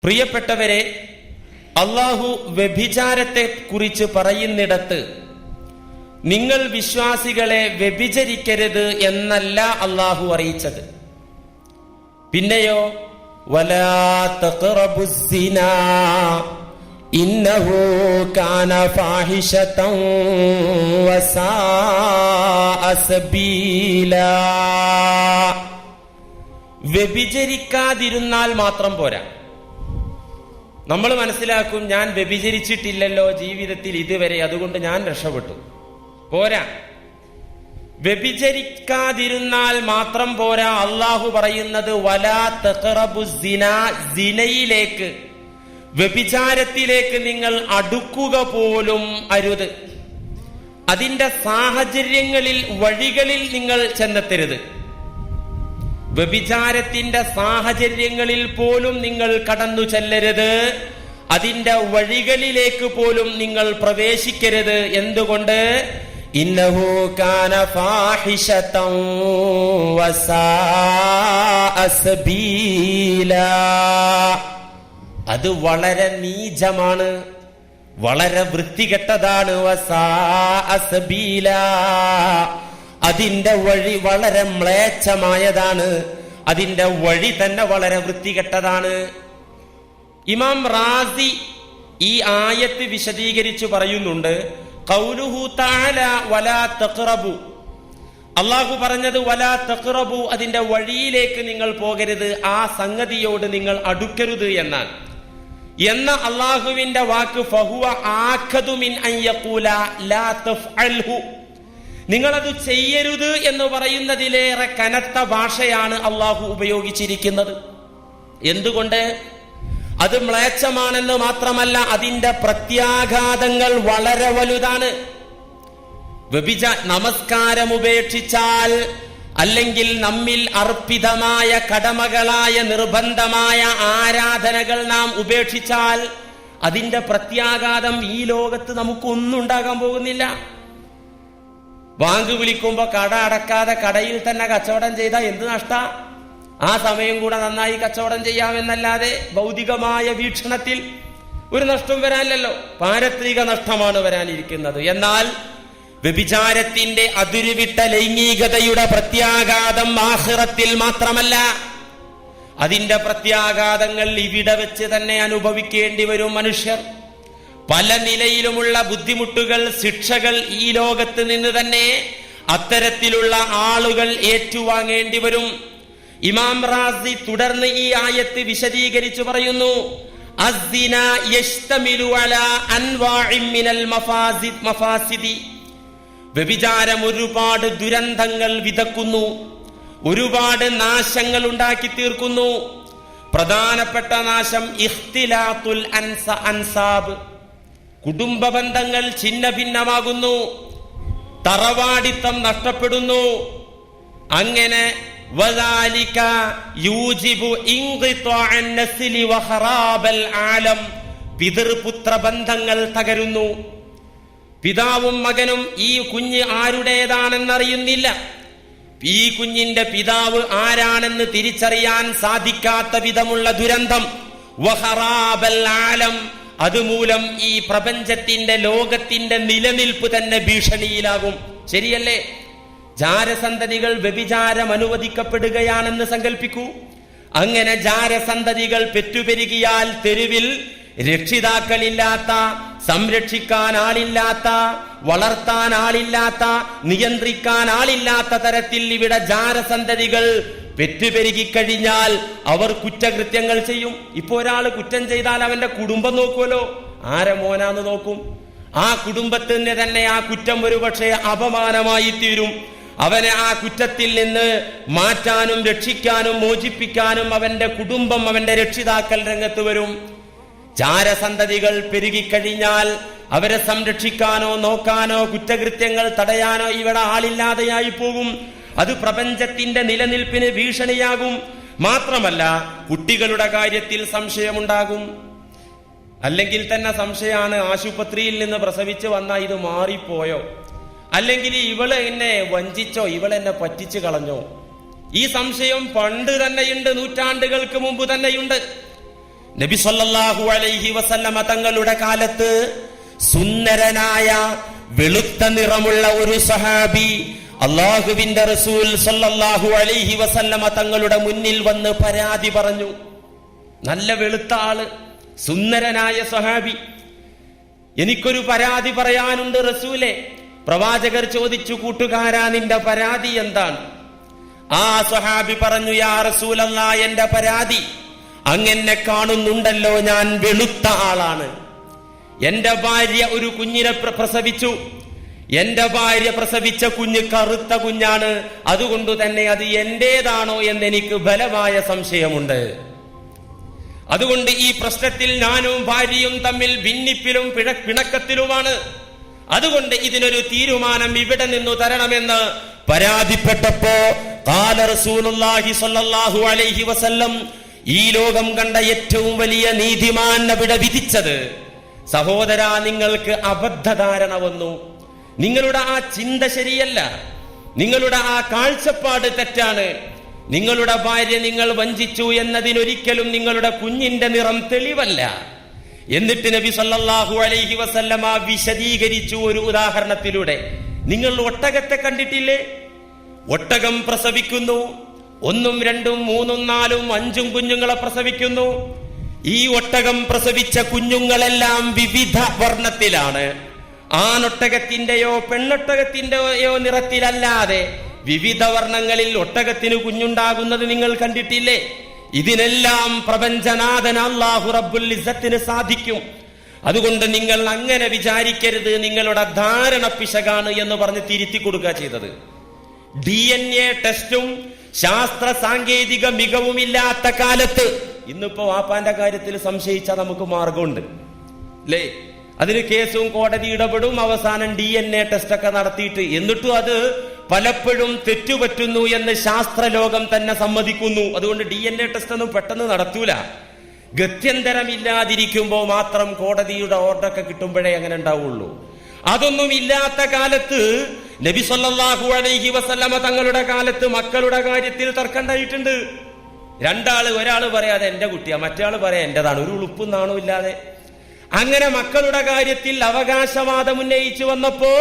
പ്രിയപ്പെട്ടവരെ, അള്ളാഹു വ്യഭിചാരത്തെ കുറിച്ച് പറയുന്നിടത്ത് നിങ്ങൾ വിശ്വാസികളെ വ്യഭിചരിക്കരുത് എന്നല്ല അള്ളാഹു അറിയിച്ചത്. പിന്നെയോ വലാ തഖറബുസ്സിനാ ഇന്നഹു കാന ഫാഹിശതൻ വസാഅ സബീലാ. വ്യഭിചരിക്കാതിരുന്നാൽ മാത്രം പോരാ. നമ്മൾ മനസ്സിലാക്കും, ഞാൻ വ്യഭിചരിച്ചിട്ടില്ലല്ലോ ജീവിതത്തിൽ ഇതുവരെ, അതുകൊണ്ട് ഞാൻ രക്ഷപ്പെട്ടു. പോരാ. വ്യഭിചരിക്കാതിരുന്നാൽ മാത്രം പോരാ. അള്ളാഹു പറയുന്നത് വലാ തഖറബു സിനാ, സിനയിലേക്ക്, വ്യഭിചാരത്തിലേക്ക് നിങ്ങൾ അടുക്കുക പോലും അരുത്. അതിന്റെ സാഹചര്യങ്ങളിൽ, വഴികളിൽ നിങ്ങൾ ചെന്നെത്തരുത്. വ്യഭിചാരത്തിന്റെ സാഹചര്യങ്ങളിൽ പോലും നിങ്ങൾ കടന്നു ചെല്ലരുത്. അതിന്റെ വഴികളിലേക്ക് പോലും നിങ്ങൾ പ്രവേശിക്കരുത്. എന്തുകൊണ്ട്? ഇന്നഹു കാന ഫാഹിശതൻ വസാഅ സബീലാ. അത് വളരെ നീചമാണ്, വളരെ വൃത്തികെട്ടതാണ്. വസാഅ സബീലാ, അതിന്റെ വഴി വളരെ മ്ലേച്ഛമായതാണ്. അതിന്റെ വഴി തന്നെ വളരെ വൃത്തികെട്ടതാണ്. ഇമാം റാസി ഈ ആയത്ത് വിശദീകരിച്ചു പറയുന്നുണ്ട്, ഖൗലുഹു തആല വലാ തഖറബു, അല്ലാഹു പറഞ്ഞത് വലാ തഖറബു, അതിന്റെ വഴിയിലേക്ക് നിങ്ങൾ പോകരുത്, ആ സംഗതിയോട് നിങ്ങൾ അടുക്കരുത് എന്നാണ്. എന്ന അല്ലാഹുവിന്റെ വാക്ക് ഫഹുവ ആഖദു മിൻ അൻ യഖൂല ലാ തഫ്അൽഹു, നിങ്ങളത് ചെയ്യരുത് എന്ന് പറയുന്നതിലേറെ കനത്ത ഭാഷയാണ് അള്ളാഹു ഉപയോഗിച്ചിരിക്കുന്നത്. എന്തുകൊണ്ട്? അത് മ്ലേച്ഛമാണെന്ന് മാത്രമല്ല, അതിന്റെ പ്രത്യാഘാതങ്ങൾ വളരെ വലുതാണ്. നമസ്കാരം ഉപേക്ഷിച്ചാൽ, അല്ലെങ്കിൽ നമ്മിൽ അർപ്പിതമായ കടമകളായ നിർബന്ധമായ ആരാധനകൾ നാം ഉപേക്ഷിച്ചാൽ, അതിന്റെ പ്രത്യാഘാതം ഈ ലോകത്ത് നമുക്കൊന്നും ഉണ്ടാകാൻ പോകുന്നില്ല. ബാങ്ക് വിളിക്കുമ്പോ കട അടക്കാതെ കടയിൽ തന്നെ കച്ചവടം ചെയ്താൽ എന്ത് നഷ്ട? ആ സമയം കൂടെ നന്നായി കച്ചവടം ചെയ്യാമെന്നല്ലാതെ ഭൗതികമായ വീക്ഷണത്തിൽ ഒരു നഷ്ടം വരാനില്ലല്ലോ. പാരത്രിക നഷ്ടമാണ് വരാനിരിക്കുന്നത്. എന്നാൽ വ്യഭിചാരത്തിന്റെ അതിരുവിട്ട ലൈംഗികതയുടെ പ്രത്യാഘാതം ആഖിറത്തിൽ മാത്രമല്ല, അതിന്റെ പ്രത്യാഘാതങ്ങൾ ഇവിടെ വെച്ച് തന്നെ അനുഭവിക്കേണ്ടി വരും മനുഷ്യർ. പല നിലയിലുമുള്ള ബുദ്ധിമുട്ടുകൾ, ശിക്ഷകൾ ഈ ലോകത്ത് നിന്ന് തന്നെ അത്തരത്തിലുള്ള ആളുകൾ ഏറ്റുവാങ്ങേണ്ടി വരും. ഇമാം റാസി തുടർന്ന് ഈ ആയത്ത് വിശദീകരിച്ചു പറയുന്നു, അസ്സിന യശ്തമിലു അലാ അൻവാഇൻ മിനൽ മഫാസിദി, വ്യഭിചാരം ഒരുപാട് ദുരന്തങ്ങൾ വിതക്കുന്നു, ഒരുപാട് നാശങ്ങൾ ഉണ്ടാക്കി തീർക്കുന്നു. പ്രധാനപ്പെട്ട നാശം ഇഖ്തിലാത്തുൽ അൻസാബ്, കുടുംബ ബന്ധങ്ങൾ ഛിന്ന ഭിന്നമാകുന്നു, തറവാടിത്തം നഷ്ടപ്പെടുന്നു. അങ്ങനെ വദാലിക യൂജിബു ഇൻഖിതാഅൻ നസ്ലി വഖറാബൽ ആലം, പിതൃപുത്ര ബന്ധങ്ങൾ തകരുന്നു. പിതാവും മകനും ഈ കുഞ്ഞ് ആരുടേതാണെന്നറിയുന്നില്ല. ഈ കുഞ്ഞിന്റെ പിതാവ് ആരാണെന്ന് തിരിച്ചറിയാൻ സാധിക്കാത്ത വിധമുള്ള ദുരന്തം. വഖറാബൽ ആലം, അതുമൂലം ഈ പ്രപഞ്ചത്തിന്റെ, ലോകത്തിന്റെ നിലനിൽപ്പ് തന്നെ ഭീഷണിയിലാകും. ശരിയല്ലേ? ജാരസന്തതികൾ വ്യഭിചാരം അനുവദിക്കപ്പെടുകയാണെന്ന് സങ്കല്പിക്കൂ. അങ്ങനെ ജാരസന്തതികൾ പെറ്റുപെരുകിയാൽ തെരുവിൽ രക്ഷിതാക്കളില്ലാത്ത, സംരക്ഷിക്കാൻ ആളില്ലാത്ത, വളർത്താൻ ആളില്ലാത്ത, നിയന്ത്രിക്കാൻ ആളില്ലാത്ത തരത്തിൽ ഇവിടെ ജാരസന്തതികൾ പെറ്റുപെരുകിക്കഴിഞ്ഞാൽ അവർ കുറ്റകൃത്യങ്ങൾ ചെയ്യും. ഇപ്പൊ ഒരാൾ കുറ്റം ചെയ്താൽ അവന്റെ കുടുംബം നോക്കുമല്ലോ, ആരെ മോനാന്ന് നോക്കും. ആ കുടുംബത്തിന് തന്നെ ആ കുറ്റം ഒരുപക്ഷെ അപമാനമായി തീരും. അവനെ ആ കുറ്റത്തിൽ നിന്ന് മാറ്റാനും രക്ഷിക്കാനും മോചിപ്പിക്കാനും അവന്റെ കുടുംബം, അവന്റെ രക്ഷിതാക്കൾ രംഗത്ത് വരും. ജാരസന്തതികൾ പെരുകിക്കഴിഞ്ഞാൽ അവരെ സംരക്ഷിക്കാനോ നോക്കാനോ കുറ്റകൃത്യങ്ങൾ തടയാനോ ഇവിടെ ആളില്ലാതെയായി പോകും. അത് പ്രപഞ്ചത്തിന്റെ നിലനിൽപ്പിന് ഭീഷണിയാകും. മാത്രമല്ല, കുട്ടികളുടെ കാര്യത്തിൽ സംശയമുണ്ടാകും. അല്ലെങ്കിൽ തന്നെ സംശയമാണ്, ആശുപത്രിയിൽ നിന്ന് പ്രസവിച്ച് വന്ന ഇത് മാറിപ്പോയോ, അല്ലെങ്കിൽ ഇവള് എന്നെ വഞ്ചിച്ചോ, ഇവളെന്നെ പറ്റിച്ചു കളഞ്ഞോ. ഈ സംശയം പണ്ട് തന്നെയുണ്ട്, നൂറ്റാണ്ടുകൾക്ക് മുമ്പ് തന്നെയുണ്ട്. നബി സല്ലല്ലാഹു അലൈഹി വസല്ലമ തങ്ങളുടെ കാലത്ത് സുന്ദരനായ വെളുത്ത നിറമുള്ള ഒരു സഹാബി അല്ലാഹുവിന്റെ റസൂൽ സല്ലല്ലാഹു അലൈഹി വസല്ലമ തങ്ങളുടെ മുന്നിൽ വന്ന് പരാതി പറഞ്ഞു. നല്ല വെളുത്ത ആള്, സുന്ദരനായ സഹാബി. എനിക്കൊരു പരാതി പറയാനുണ്ട് റസൂലെ. പ്രവാചകർ ചോദിച്ചു, കൂട്ടുകാരാ, നിന്റെ പരാതി എന്താണ്? ആ സഹാബി പറഞ്ഞു, യാ റസൂലല്ലാഹ്, എന്റെ പരാതി, അങ്ങനെ കാണുന്നുണ്ടല്ലോ, ഞാൻ വെളുത്ത ആളാണ്. എന്റെ ഭാര്യ ഒരു കുഞ്ഞിനെ പ്രസവിച്ചു. എന്റെ ഭാര്യ പ്രസവിച്ച കുഞ്ഞ് കറുത്ത കുഞ്ഞാണ്. അതുകൊണ്ട് തന്നെ അത് എന്റേതാണോ എന്നെനിക്ക് ബലമായ സംശയമുണ്ട്. അതുകൊണ്ട് ഈ പ്രശ്നത്തിൽ ഞാനും ഭാര്യയും തമ്മിൽ ഭിന്നിപ്പിലും പിണക്കത്തിലുമാണ്. അതുകൊണ്ട് ഇതിനൊരു തീരുമാനം ഇവിടെ നിന്നു തരണമെന്ന് പരാതിപ്പെട്ടപ്പോ ഖാല റസൂലുള്ളാഹി സ്വല്ലല്ലാഹു അലൈഹി വസല്ലം, ഈ ലോകം കണ്ട ഏറ്റവും വലിയ നീതിമാൻ അവിടെ വിധിച്ചത്, സഹോദരാ, നിങ്ങൾക്ക് അബദ്ധധാരണ വന്നു. നിങ്ങളുടെ ആ ചിന്ത ശരിയല്ല. നിങ്ങളുടെ ആ കാഴ്ചപ്പാട് തെറ്റാണ്. നിങ്ങളുടെ ഭാര്യ നിങ്ങൾ വഞ്ചിച്ചു എന്നതിനൊരിക്കലും നിങ്ങളുടെ കുഞ്ഞിന്റെ നിറം തെളിവല്ല. എന്നിട്ട് നബി സല്ലല്ലാഹു അലൈഹി വസല്ലമ വിശദീകരിച്ചു ഒരു ഉദാഹരണത്തിലൂടെ. നിങ്ങൾ ഒട്ടകത്തെ കണ്ടിട്ടില്ലേ? ഒട്ടകം പ്രസവിക്കുന്നു, 1, 2, 3, 4, 5 കുഞ്ഞുങ്ങളെ പ്രസവിക്കുന്നു. ഈ ഒട്ടകം പ്രസവിച്ച കുഞ്ഞുങ്ങളെല്ലാം വിവിധ വർണ്ണത്തിലാണ്. ആണൊട്ടകത്തിന്റെയോ പെണ്ണൊട്ടകത്തിന്റെയോ നിറത്തിലല്ലാതെ വിവിധ വർണ്ണങ്ങളിൽ ഒട്ടകത്തിന് കുഞ്ഞുണ്ടാകുന്നത് നിങ്ങൾ കണ്ടിട്ടില്ലേ? ഇതിനെല്ലാം പ്രപഞ്ചനാഥൻ അല്ലാഹു റബ്ബുൽ ഇസ്സത്തിന് സാധിക്കും. അതുകൊണ്ട് നിങ്ങൾ അങ്ങനെ വിചാരിക്കരുത്, നിങ്ങളുടെ ധാരണ പിശകാണ് എന്ന് പറഞ്ഞ് തിരുത്തി കൊടുക്കുക ചെയ്തത്. DNA ടെസ്റ്റും ശാസ്ത്ര സാങ്കേതിക മികവുമില്ലാത്ത കാലത്ത് ഇന്നിപ്പോ വാപ്പാന്റെ കാര്യത്തിൽ സംശയിച്ചാൽ നമുക്ക് മാർഗമുണ്ട് അല്ലേ? അതിന് കേസും കോടതി ഇടപെടും. അവസാനം DNA ടെസ്റ്റൊക്കെ നടത്തിയിട്ട് എന്നിട്ടും അത് പലപ്പോഴും തെറ്റുപറ്റുന്നു എന്ന് ശാസ്ത്രലോകം തന്നെ സമ്മതിക്കുന്നു. അതുകൊണ്ട് DNA ടെസ്റ്റ് ഒന്നും പെട്ടെന്ന് നടത്തൂല. ഗത്യന്തരമില്ലാതിരിക്കുമ്പോ മാത്രം കോടതിയുടെ ഓർഡറൊക്കെ കിട്ടുമ്പോഴേ അങ്ങനെ ഉണ്ടാവുള്ളൂ. അതൊന്നും ഇല്ലാത്ത കാലത്ത് നബി സല്ലല്ലാഹു അലൈഹി വസല്ലമ തങ്ങളുടെ കാലത്ത് മക്കളുടെ കാര്യത്തിൽ തർക്കമുണ്ടായിട്ടുണ്ട്. ഒരാള് പറയാതെ എന്റെ കുട്ടിയാ, മറ്റേ പറയാ എന്റേതാണ്, ഒരു ഉളുപ്പും നാണവും ഇല്ലാതെ. അങ്ങനെ മക്കളുടെ കാര്യത്തിൽ അവകാശവാദം ഉന്നയിച്ചു വന്നപ്പോ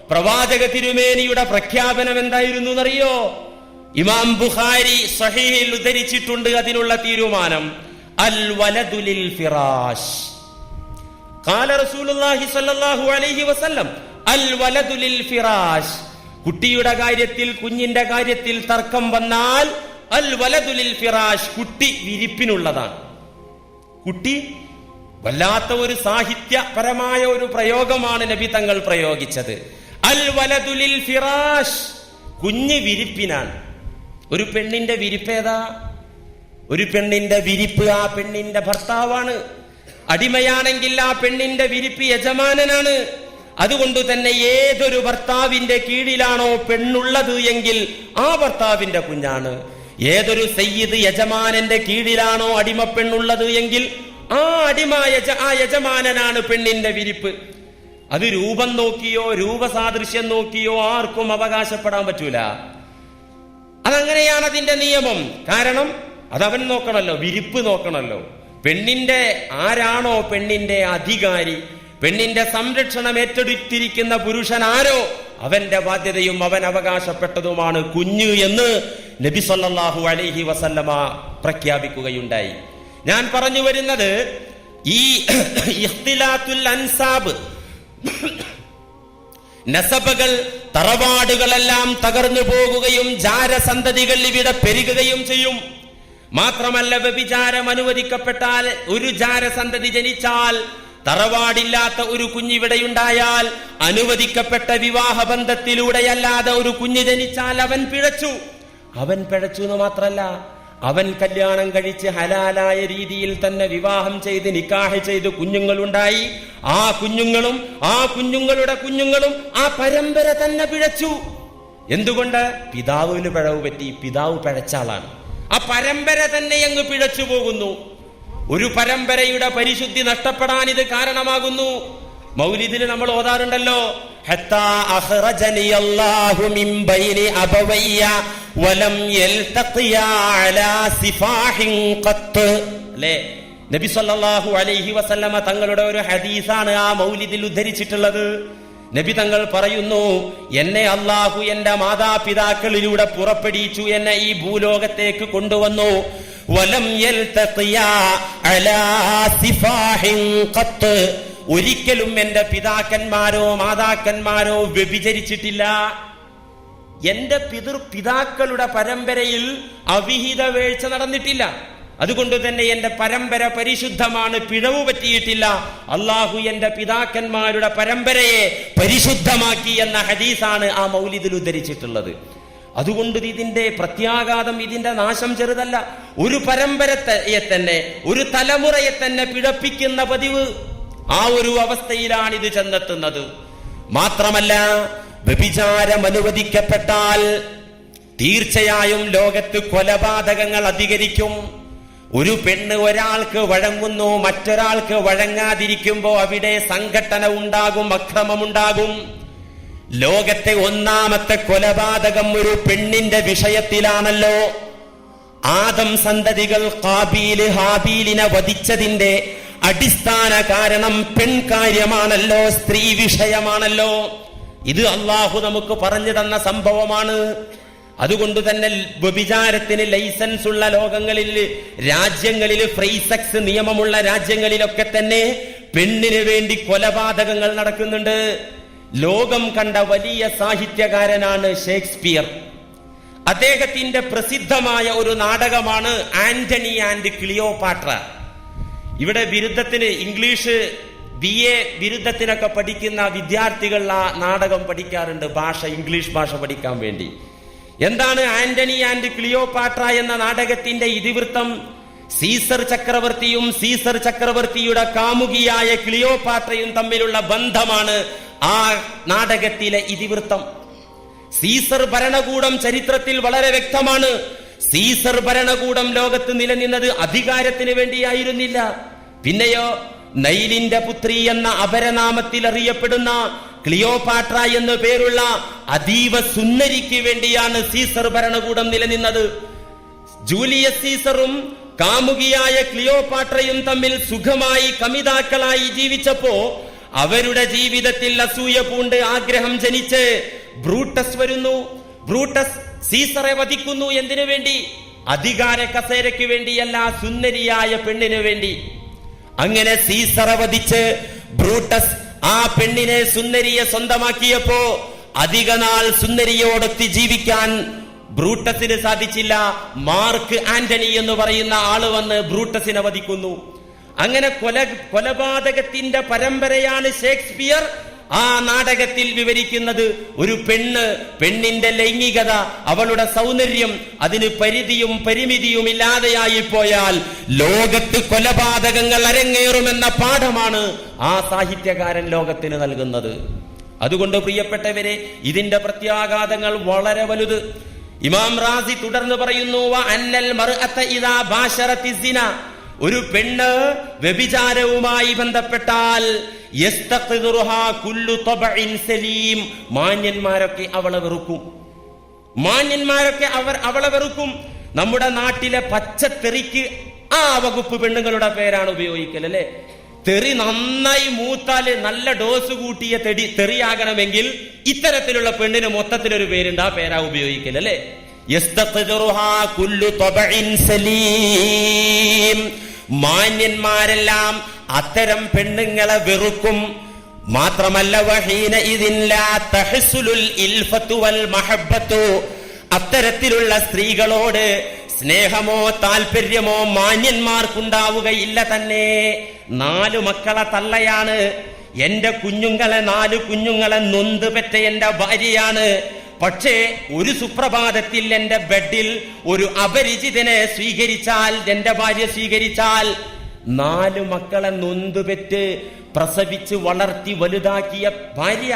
പ്രവാചക തിരുമേനിയുടെ പ്രഖ്യാപനം എന്തായിരുന്നു എന്നറിയോ? ഇമാം ബുഖാരി സ്വഹീഹിൽ ഉദ്ധരിച്ചിട്ടുണ്ട് അതിനുള്ള തീരുമാനം. അൽ വലദു ലിൽ ഫിറാശ്. ഖാല റസൂലുള്ളാഹി സ്വല്ലല്ലാഹു അലൈഹി വസല്ലം, അൽ വലദു ലിൽ ഫിറാശ്. കുട്ടിയുടെ കാര്യത്തിൽ, കുഞ്ഞിന്റെ കാര്യത്തിൽ തർക്കം വന്നാൽ അൽ വലദു ലിൽ ഫിറാശ്, കുട്ടി വിരിപ്പിനുള്ളതാണ്. കുട്ടി വല്ലാത്ത ഒരു സാഹിത്യപരമായ ഒരു പ്രയോഗമാണ് നബി തങ്ങൾ പ്രയോഗിച്ചത്. അൽ വലദു ലിൽ ഫിറാശ്, കുഞ്ഞ് വിരിപ്പിനാണ്. ഒരു പെണ്ണിന്റെ വിരിപ്പേതാ? ഒരു പെണ്ണിന്റെ വിരിപ്പ് ആ പെണ്ണിന്റെ ഭർത്താവാണ്. അടിമയാണെങ്കിൽ ആ പെണ്ണിന്റെ വിരിപ്പ് യജമാനനാണ്. അതുകൊണ്ട് തന്നെ ഏതൊരു ഭർത്താവിന്റെ കീഴിലാണോ പെണ്ണുള്ളത് എങ്കിൽ ആ ഭർത്താവിന്റെ കുഞ്ഞാണ്. ഏതൊരു സയ്യിദ് യജമാനന്റെ കീഴിലാണോ അടിമ പെണ്ണുള്ളത് എങ്കിൽ ആ യജമാനനാണ് പെണ്ണിന്റെ വിരിപ്പ്. അത് രൂപം നോക്കിയോ രൂപസാദൃശ്യം നോക്കിയോ ആർക്കും അവകാശപ്പെടാൻ പറ്റൂല. അതങ്ങനെയാണ് അതിന്റെ നിയമം. കാരണം അതവൻ നോക്കണല്ലോ, വിരിപ്പ് നോക്കണല്ലോ. പെണ്ണിന്റെ ആരാണോ പെണ്ണിന്റെ അധികാരി, പെണ്ണിന്റെ സംരക്ഷണം ഏറ്റെടുത്തിരിക്കുന്ന പുരുഷൻ ആരോ അവന്റെ ബാധ്യതയും അവൻ അവകാശപ്പെട്ടതുമാണ് കുഞ്ഞ് എന്ന് നബി സല്ലല്ലാഹു അലൈഹി വസല്ലമ പ്രഖ്യാപിക്കുകയുണ്ടായി. ഞാൻ പറഞ്ഞു വരുന്നത് ഈ ഇഖ്തിലാത്തുൽ അൻസാബ്, നസബകൾ, തറവാടുകളെല്ലാം തകർന്നു പോകുകയും ജാരസന്തതികൾ ഇവിടെ പെരുകുകയും ചെയ്യും. മാത്രമല്ല, വ്യഭിചാരം അനുവദിക്കപ്പെട്ടാൽ, ഒരു ജാരസന്തതി ജനിച്ചാൽ, തറവാടില്ലാത്ത ഒരു കുഞ്ഞിവിടെയുണ്ടായാൽ, അനുവദിക്കപ്പെട്ട വിവാഹ ബന്ധത്തിലൂടെയല്ലാതെ ഒരു കുഞ്ഞ് ജനിച്ചാൽ അവൻ പിഴച്ചു. അവൻ പിഴച്ചു എന്ന് മാത്രല്ല, അവൻ കല്യാണം കഴിച്ച് ഹലാലായ രീതിയിൽ തന്നെ വിവാഹം ചെയ്ത് നിക്കാഹ് ചെയ്ത് കുഞ്ഞുങ്ങളുണ്ടായി. ആ കുഞ്ഞുങ്ങളും ആ കുഞ്ഞുങ്ങളുടെ കുഞ്ഞുങ്ങളും ആ പരമ്പര തന്നെ പിഴച്ചു. എന്തുകൊണ്ട്? പിതാവിന് പിഴവ് പറ്റി, പിതാവ് പിഴച്ചാളാണ്. ആ പരമ്പര തന്നെ അങ്ങ് പിഴച്ചു പോകുന്നു. ഒരു പരമ്പരയുടെ പരിശുദ്ധി നഷ്ടപ്പെടാൻ ഇത് കാരണമാകുന്നു. മൗലിദിന് നമ്മൾ ഓതാറുണ്ടല്ലോ, ഹത്താ അഖ്റജനി അല്ലാഹു മിൻ ബൈനി അബവയ്യ വലം യൽതഖിയ അലാ സിഫാഹിൻ ഖത്ത്. അല്ലേ? നബി സല്ലല്ലാഹു അലൈഹി വസല്ലമ തങ്ങളുടെ ഒരു ഹദീസാണ് ആ മൗലിദിൽ ഉദ്ധരിച്ചിട്ടുള്ളത്. നബി തങ്ങൾ പറയുന്നു, എന്നെ അല്ലാഹു എന്റെ മാതാപിതാക്കളിലൂടെ പുറപ്പെടുവിച്ചു, എന്നെ ഈ ഭൂലോകത്തേക്ക് കൊണ്ടുവന്നു. വലം യൽതഖിയാ അലാ സിഫാഹിൻ ഖത്ത്, ഒരിക്കലും എന്റെ പിതാക്കന്മാരോ മാതാക്കന്മാരോ വ്യഭിചരിച്ചിട്ടില്ല. എന്റെ പിതാക്കളുടെ പരമ്പരയിൽ അവിഹിത വീഴ്ച നടന്നിട്ടില്ല. അതുകൊണ്ട് തന്നെ എന്റെ പരമ്പര പരിശുദ്ധമാണ്, പിഴവ് പറ്റിയിട്ടില്ല. അള്ളാഹു എന്റെ പിതാക്കന്മാരുടെ പരമ്പരയെ പരിശുദ്ധമാക്കി എന്ന ഹദീസാണ് ആ മൗലിദിൽ ഉദ്ധരിച്ചിട്ടുള്ളത്. അതുകൊണ്ട് ഇതിന്റെ പ്രത്യാഘാതം, ഇതിന്റെ നാശം ചെറുതല്ല. ഒരു പരമ്പരയെ തന്നെ, ഒരു തലമുറയെ തന്നെ പിഴപ്പിക്കുന്ന പതിവ്, ആ ഒരു അവസ്ഥയിലാണ് ഇത് ചെന്നെത്തുന്നത്. മാത്രമല്ല, വ്യഭിചാരം അനുവദിക്കപ്പെട്ടാൽ തീർച്ചയായും ലോകത്ത് കൊലപാതകങ്ങൾ അധികരിക്കും. ഒരു പെണ്ണ് ഒരാൾക്ക് വഴങ്ങുന്നു, മറ്റൊരാൾക്ക് വഴങ്ങാതിരിക്കുമ്പോ അവിടെ സംഘട്ടന ഉണ്ടാകും, അക്രമമുണ്ടാകും. ലോകത്തെ ഒന്നാമത്തെ കൊലപാതകം ഒരു പെണ്ണിന്റെ വിഷയത്തിലാണല്ലോ. ആദം സന്തതികൾ ഖാബീൽ ഹാബീലിനെ വധിച്ചതിന്റെ അടിസ്ഥാന കാരണം പെൺകാര്യമാണല്ലോ, സ്ത്രീ വിഷയമാണല്ലോ. ഇത് അള്ളാഹു നമുക്ക് പറഞ്ഞു തന്ന സംഭവമാണ്. അതുകൊണ്ട് തന്നെ വ്യഭിചാരത്തിന് ലൈസൻസ് ഉള്ള രാജ്യങ്ങളിൽ ഫ്രീ സെക്സ് നിയമമുള്ള രാജ്യങ്ങളിലൊക്കെ തന്നെ പെണ്ണിന് വേണ്ടി കൊലപാതകങ്ങൾ നടക്കുന്നുണ്ട്. ലോകം കണ്ട വലിയ സാഹിത്യകാരനാണ് ഷേക്സ്പിയർ. അദ്ദേഹത്തിന്റെ പ്രസിദ്ധമായ ഒരു നാടകമാണ് ആന്റണി ആൻഡ് ക്ലിയോപാട്ര. ഇവിടെ ബിരുദത്തിന് ഇംഗ്ലീഷ് BA ബിരുദത്തിനൊക്കെ പഠിക്കുന്ന വിദ്യാർത്ഥികൾ ആ നാടകം പഠിക്കാറുണ്ട്, ഇംഗ്ലീഷ് ഭാഷ പഠിക്കാൻ വേണ്ടി. എന്താണ് ആന്റണി ആൻഡ് ക്ലിയോപാട്ര എന്ന നാടകത്തിന്റെ ഇതിവൃത്തം? സീസർ ചക്രവർത്തിയും സീസർ ചക്രവർത്തിയുടെ കാമുകിയായ ക്ലിയോപാട്രയും തമ്മിലുള്ള ബന്ധമാണ് ആ നാടകത്തിലെ ഇതിവൃത്തം. സീസർ ഭരണകൂടം ചരിത്രത്തിൽ വളരെ വ്യക്തമാണ്. സീസർ ഭരണകൂടം ലോകത്ത് നിലനിന്നത് അധികാരത്തിന് വേണ്ടിയായിരുന്നില്ല. പിന്നെയോ നൈലിന്റെ പുത്രി എന്ന അപരനാമത്തിൽ അറിയപ്പെടുന്ന ക്ലിയോപാട്ര എന്നു പേരുള്ള അതീവ സുന്ദരിക്ക് വേണ്ടിയാണ് സീസർ ഭരണകൂടം നിലനിന്നത്. ജൂലിയസ് സീസറും കാമുകിയായ ക്ലിയോപാട്രയും തമ്മിൽ സുഖമായി കമിതാക്കളായി ജീവിച്ചപ്പോ അവരുടെ ജീവിതത്തിൽ അസൂയ പൂണ്ട് ആഗ്രഹം ജനിച്ച് ബ്രൂട്ടസ് വരുന്നു. ബ്രൂട്ടസ് സീസറെ വധിക്കുന്നു. എന്തിനു വേണ്ടി? അധികാര കസേരയ്ക്ക് വേണ്ടിയല്ല, സുന്ദരിയായ പെണ്ണിനു വേണ്ടി. അങ്ങനെ സീസറെ വധിച്ച് ബ്രൂട്ടസ് ആ പെണ്ണിനെ സുന്ദരിയെ സ്വന്തമാക്കിയപ്പോ അധിക നാൾ സുന്ദരിയോടൊത്തി ജീവിക്കാൻ ബ്രൂട്ടസിന് സാധിച്ചില്ല. മാർക്ക് ആന്റണി എന്ന് പറയുന്ന ആള് വന്ന് ബ്രൂട്ടസിനെ വധിക്കുന്നു. അങ്ങനെ കൊലപാതകത്തിന്റെ പരമ്പരയാണ് ഷേക്സ്പിയർ ആ നാടകത്തിൽ വിവരിക്കുന്നത്. ഒരു പെണ്ണിന്റെ ലൈംഗികത, അവളുടെ സൗന്ദര്യം, അതിന് പരിധിയും പരിമിതിയും ഇല്ലാതെയായി പോയാൽ ലോകത്ത് കൊലപാതകങ്ങൾ അരങ്ങേറുമെന്ന പാഠമാണ് ആ സാഹിത്യകാരൻ ലോകത്തിന് നൽകുന്നത്. അതുകൊണ്ട് പ്രിയപ്പെട്ടവരെ, ഇതിന്റെ പ്രത്യാഘാതങ്ങൾ വളരെ വലുത്. ഇമാം റാസി തുടർന്ന് പറയുന്നു, അന്നൽ മർഅത ഇദാ ബാശറതി സിന, ഒരു പെണ്ണ് വ്യഭിചാരവുമായി ബന്ധപ്പെട്ടാൽ മാന്യന്മാരൊക്കെ അവളെ വെറുക്കും. അവളെ വെറുക്കും. നമ്മുടെ നാട്ടിലെ പച്ചത്തെറിക്ക് ആ വകുപ്പ് പെണ്ണുങ്ങളുടെ പേരാണ് ഉപയോഗിക്കൽ, അല്ലെ? തെറി നന്നായി മൂത്താല് നല്ല ഡോസ് കൂട്ടിയ തെറിയാകണമെങ്കിൽ ഇത്തരത്തിലുള്ള പെണ്ണിന് മൊത്തത്തിലൊരു പേരുണ്ട്, ആ പേരാ ഉപയോഗിക്കൽ, അല്ലെ? മാന്യന്മാരെല്ലാം അത്തരം പെണ്ണുങ്ങളെ വെറുക്കും. മാത്രമല്ല, വഹീന ഇതില്ലാ തഹസുലുൽ ഇൽഫത്തു വൽ മഹബ്ബത്തു, അത്തരത്തിലുള്ള സ്ത്രീകളോട് സ്നേഹമോ താല്പര്യമോ മാന്യന്മാർക്കുണ്ടാവുകയില്ല തന്നെ. 4 മക്കളെ തള്ളയാണ്. എന്റെ കുഞ്ഞുങ്ങളെ 4 കുഞ്ഞുങ്ങളെ നൊന്ത് പെറ്റ എന്റെ ഭാര്യയാണ്. പക്ഷേ ഒരു സുപ്രഭാതത്തിൽ എന്റെ ബെഡിൽ ഒരു അപരിചിതനെ സ്വീകരിച്ചാൽ, എന്റെ ഭാര്യ സ്വീകരിച്ചാൽ, 4 മക്കളെ നൊന്തുപെറ്റ് പ്രസവിച്ച് വളർത്തി വലുതാക്കിയ ഭാര്യ,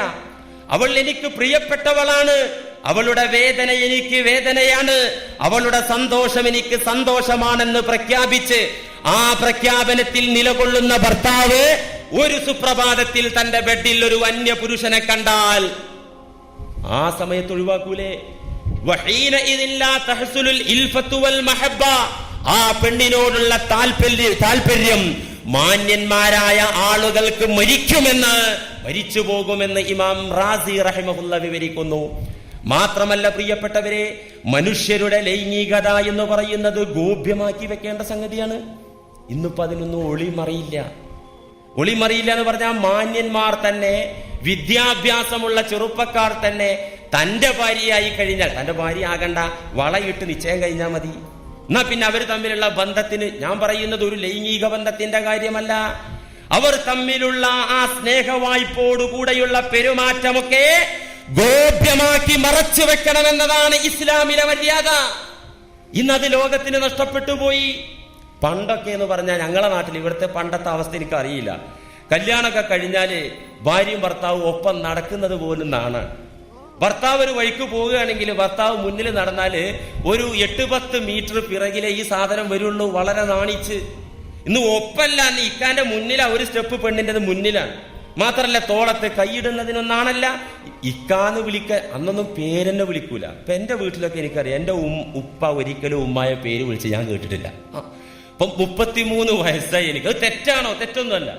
അവൾ എനിക്ക് പ്രിയപ്പെട്ടവളാണ്. അവളുടെ വേദന എനിക്ക് വേദനയാണ്, അവളുടെ സന്തോഷം എനിക്ക് സന്തോഷമാണെന്ന് പ്രഖ്യാപിച്ച് ആ പ്രഖ്യാപനത്തിൽ നിലകൊള്ളുന്ന ഭർത്താവ് ഒരു സുപ്രഭാതത്തിൽ തന്റെ ബെഡിൽ ഒരു അന്യ പുരുഷനെ കണ്ടാൽ ആ സമയത്ത് ഒഴിവാക്കൂലേ? ആ പെണ്ണിനോടുള്ള താല്പര്യം മാന്യന്മാരായ ആളുകൾക്ക് മരിച്ചു പോകുമെന്ന് ഇമാം റാസി റഹിമഹുല്ല വിവരിക്കുന്നു. മാത്രമല്ല പ്രിയപ്പെട്ടവരെ, മനുഷ്യരുടെ ലൈംഗികത എന്ന് പറയുന്നത് ഗോപ്യമാക്കി വെക്കേണ്ട സംഗതിയാണ്. ഇന്നിപ്പോ അതിനൊന്നും ഒളിമറിയില്ല എന്ന് പറഞ്ഞാൽ മാന്യന്മാർ തന്നെ, വിദ്യാഭ്യാസമുള്ള ചെറുപ്പക്കാർ തന്നെ തന്റെ ഭാര്യയായി കഴിഞ്ഞാൽ, തന്റെ ഭാര്യ ആകണ്ട, വളയിട്ട് നിശ്ചയം കഴിഞ്ഞാൽ മതി. എന്നാ പിന്നെ അവർ തമ്മിലുള്ള ബന്ധത്തിന്, ഞാൻ പറയുന്നത് ഒരു ലൈംഗിക ബന്ധത്തിന്റെ കാര്യമല്ല, അവർ തമ്മിലുള്ള ആ സ്നേഹവായ്പോടുകൂടെയുള്ള പെരുമാറ്റമൊക്കെ ഗോപ്യമാക്കി മറച്ചു വെക്കണമെന്നതാണ് ഇസ്ലാമിലെ മര്യാദ. ഇന്നത് ലോകത്തിന് നഷ്ടപ്പെട്ടു പോയി. പണ്ടൊക്കെ എന്ന് പറഞ്ഞാൽ, ഞങ്ങളെ നാട്ടിൽ ഇവിടുത്തെ പണ്ടത്തെ അവസ്ഥ എനിക്ക് അറിയില്ല, കല്യാണമൊക്കെ കഴിഞ്ഞാല് ഭാര്യയും ഭർത്താവും ഒപ്പം നടക്കുന്നത് പോലും നാണ്. ഭർത്താവ് ഒരു വഴിക്ക് പോവുകയാണെങ്കിൽ ഭർത്താവ് മുന്നിൽ നടന്നാല് ഒരു 8-10 മീറ്റർ പിറകിലെ ഈ സാധനം വരുള്ളൂ, വളരെ നാണിച്ച്. ഇന്ന് ഒപ്പല്ല, ഇക്കാന്റെ മുന്നിലാ ഒരു സ്റ്റെപ്പ് പെണ്ണിന്റെ മുന്നിലാണ്. മാത്രല്ല തോളത്ത് കൈയിടുന്നതിനൊന്നാണല്ല, ഇക്കാന്ന് അന്നൊന്നും പേരെന്നെ വിളിക്കൂല. ഇപ്പൊ എന്റെ വീട്ടിലൊക്കെ എനിക്കറിയാം, എന്റെ ഉപ്പ ഒരിക്കലും ഉമ്മായ പേര് വിളിച്ച് ഞാൻ കേട്ടിട്ടില്ല. ഇപ്പം 33 വയസ്സായി എനിക്ക്. അത് തെറ്റാണോ? തെറ്റൊന്നുമല്ല.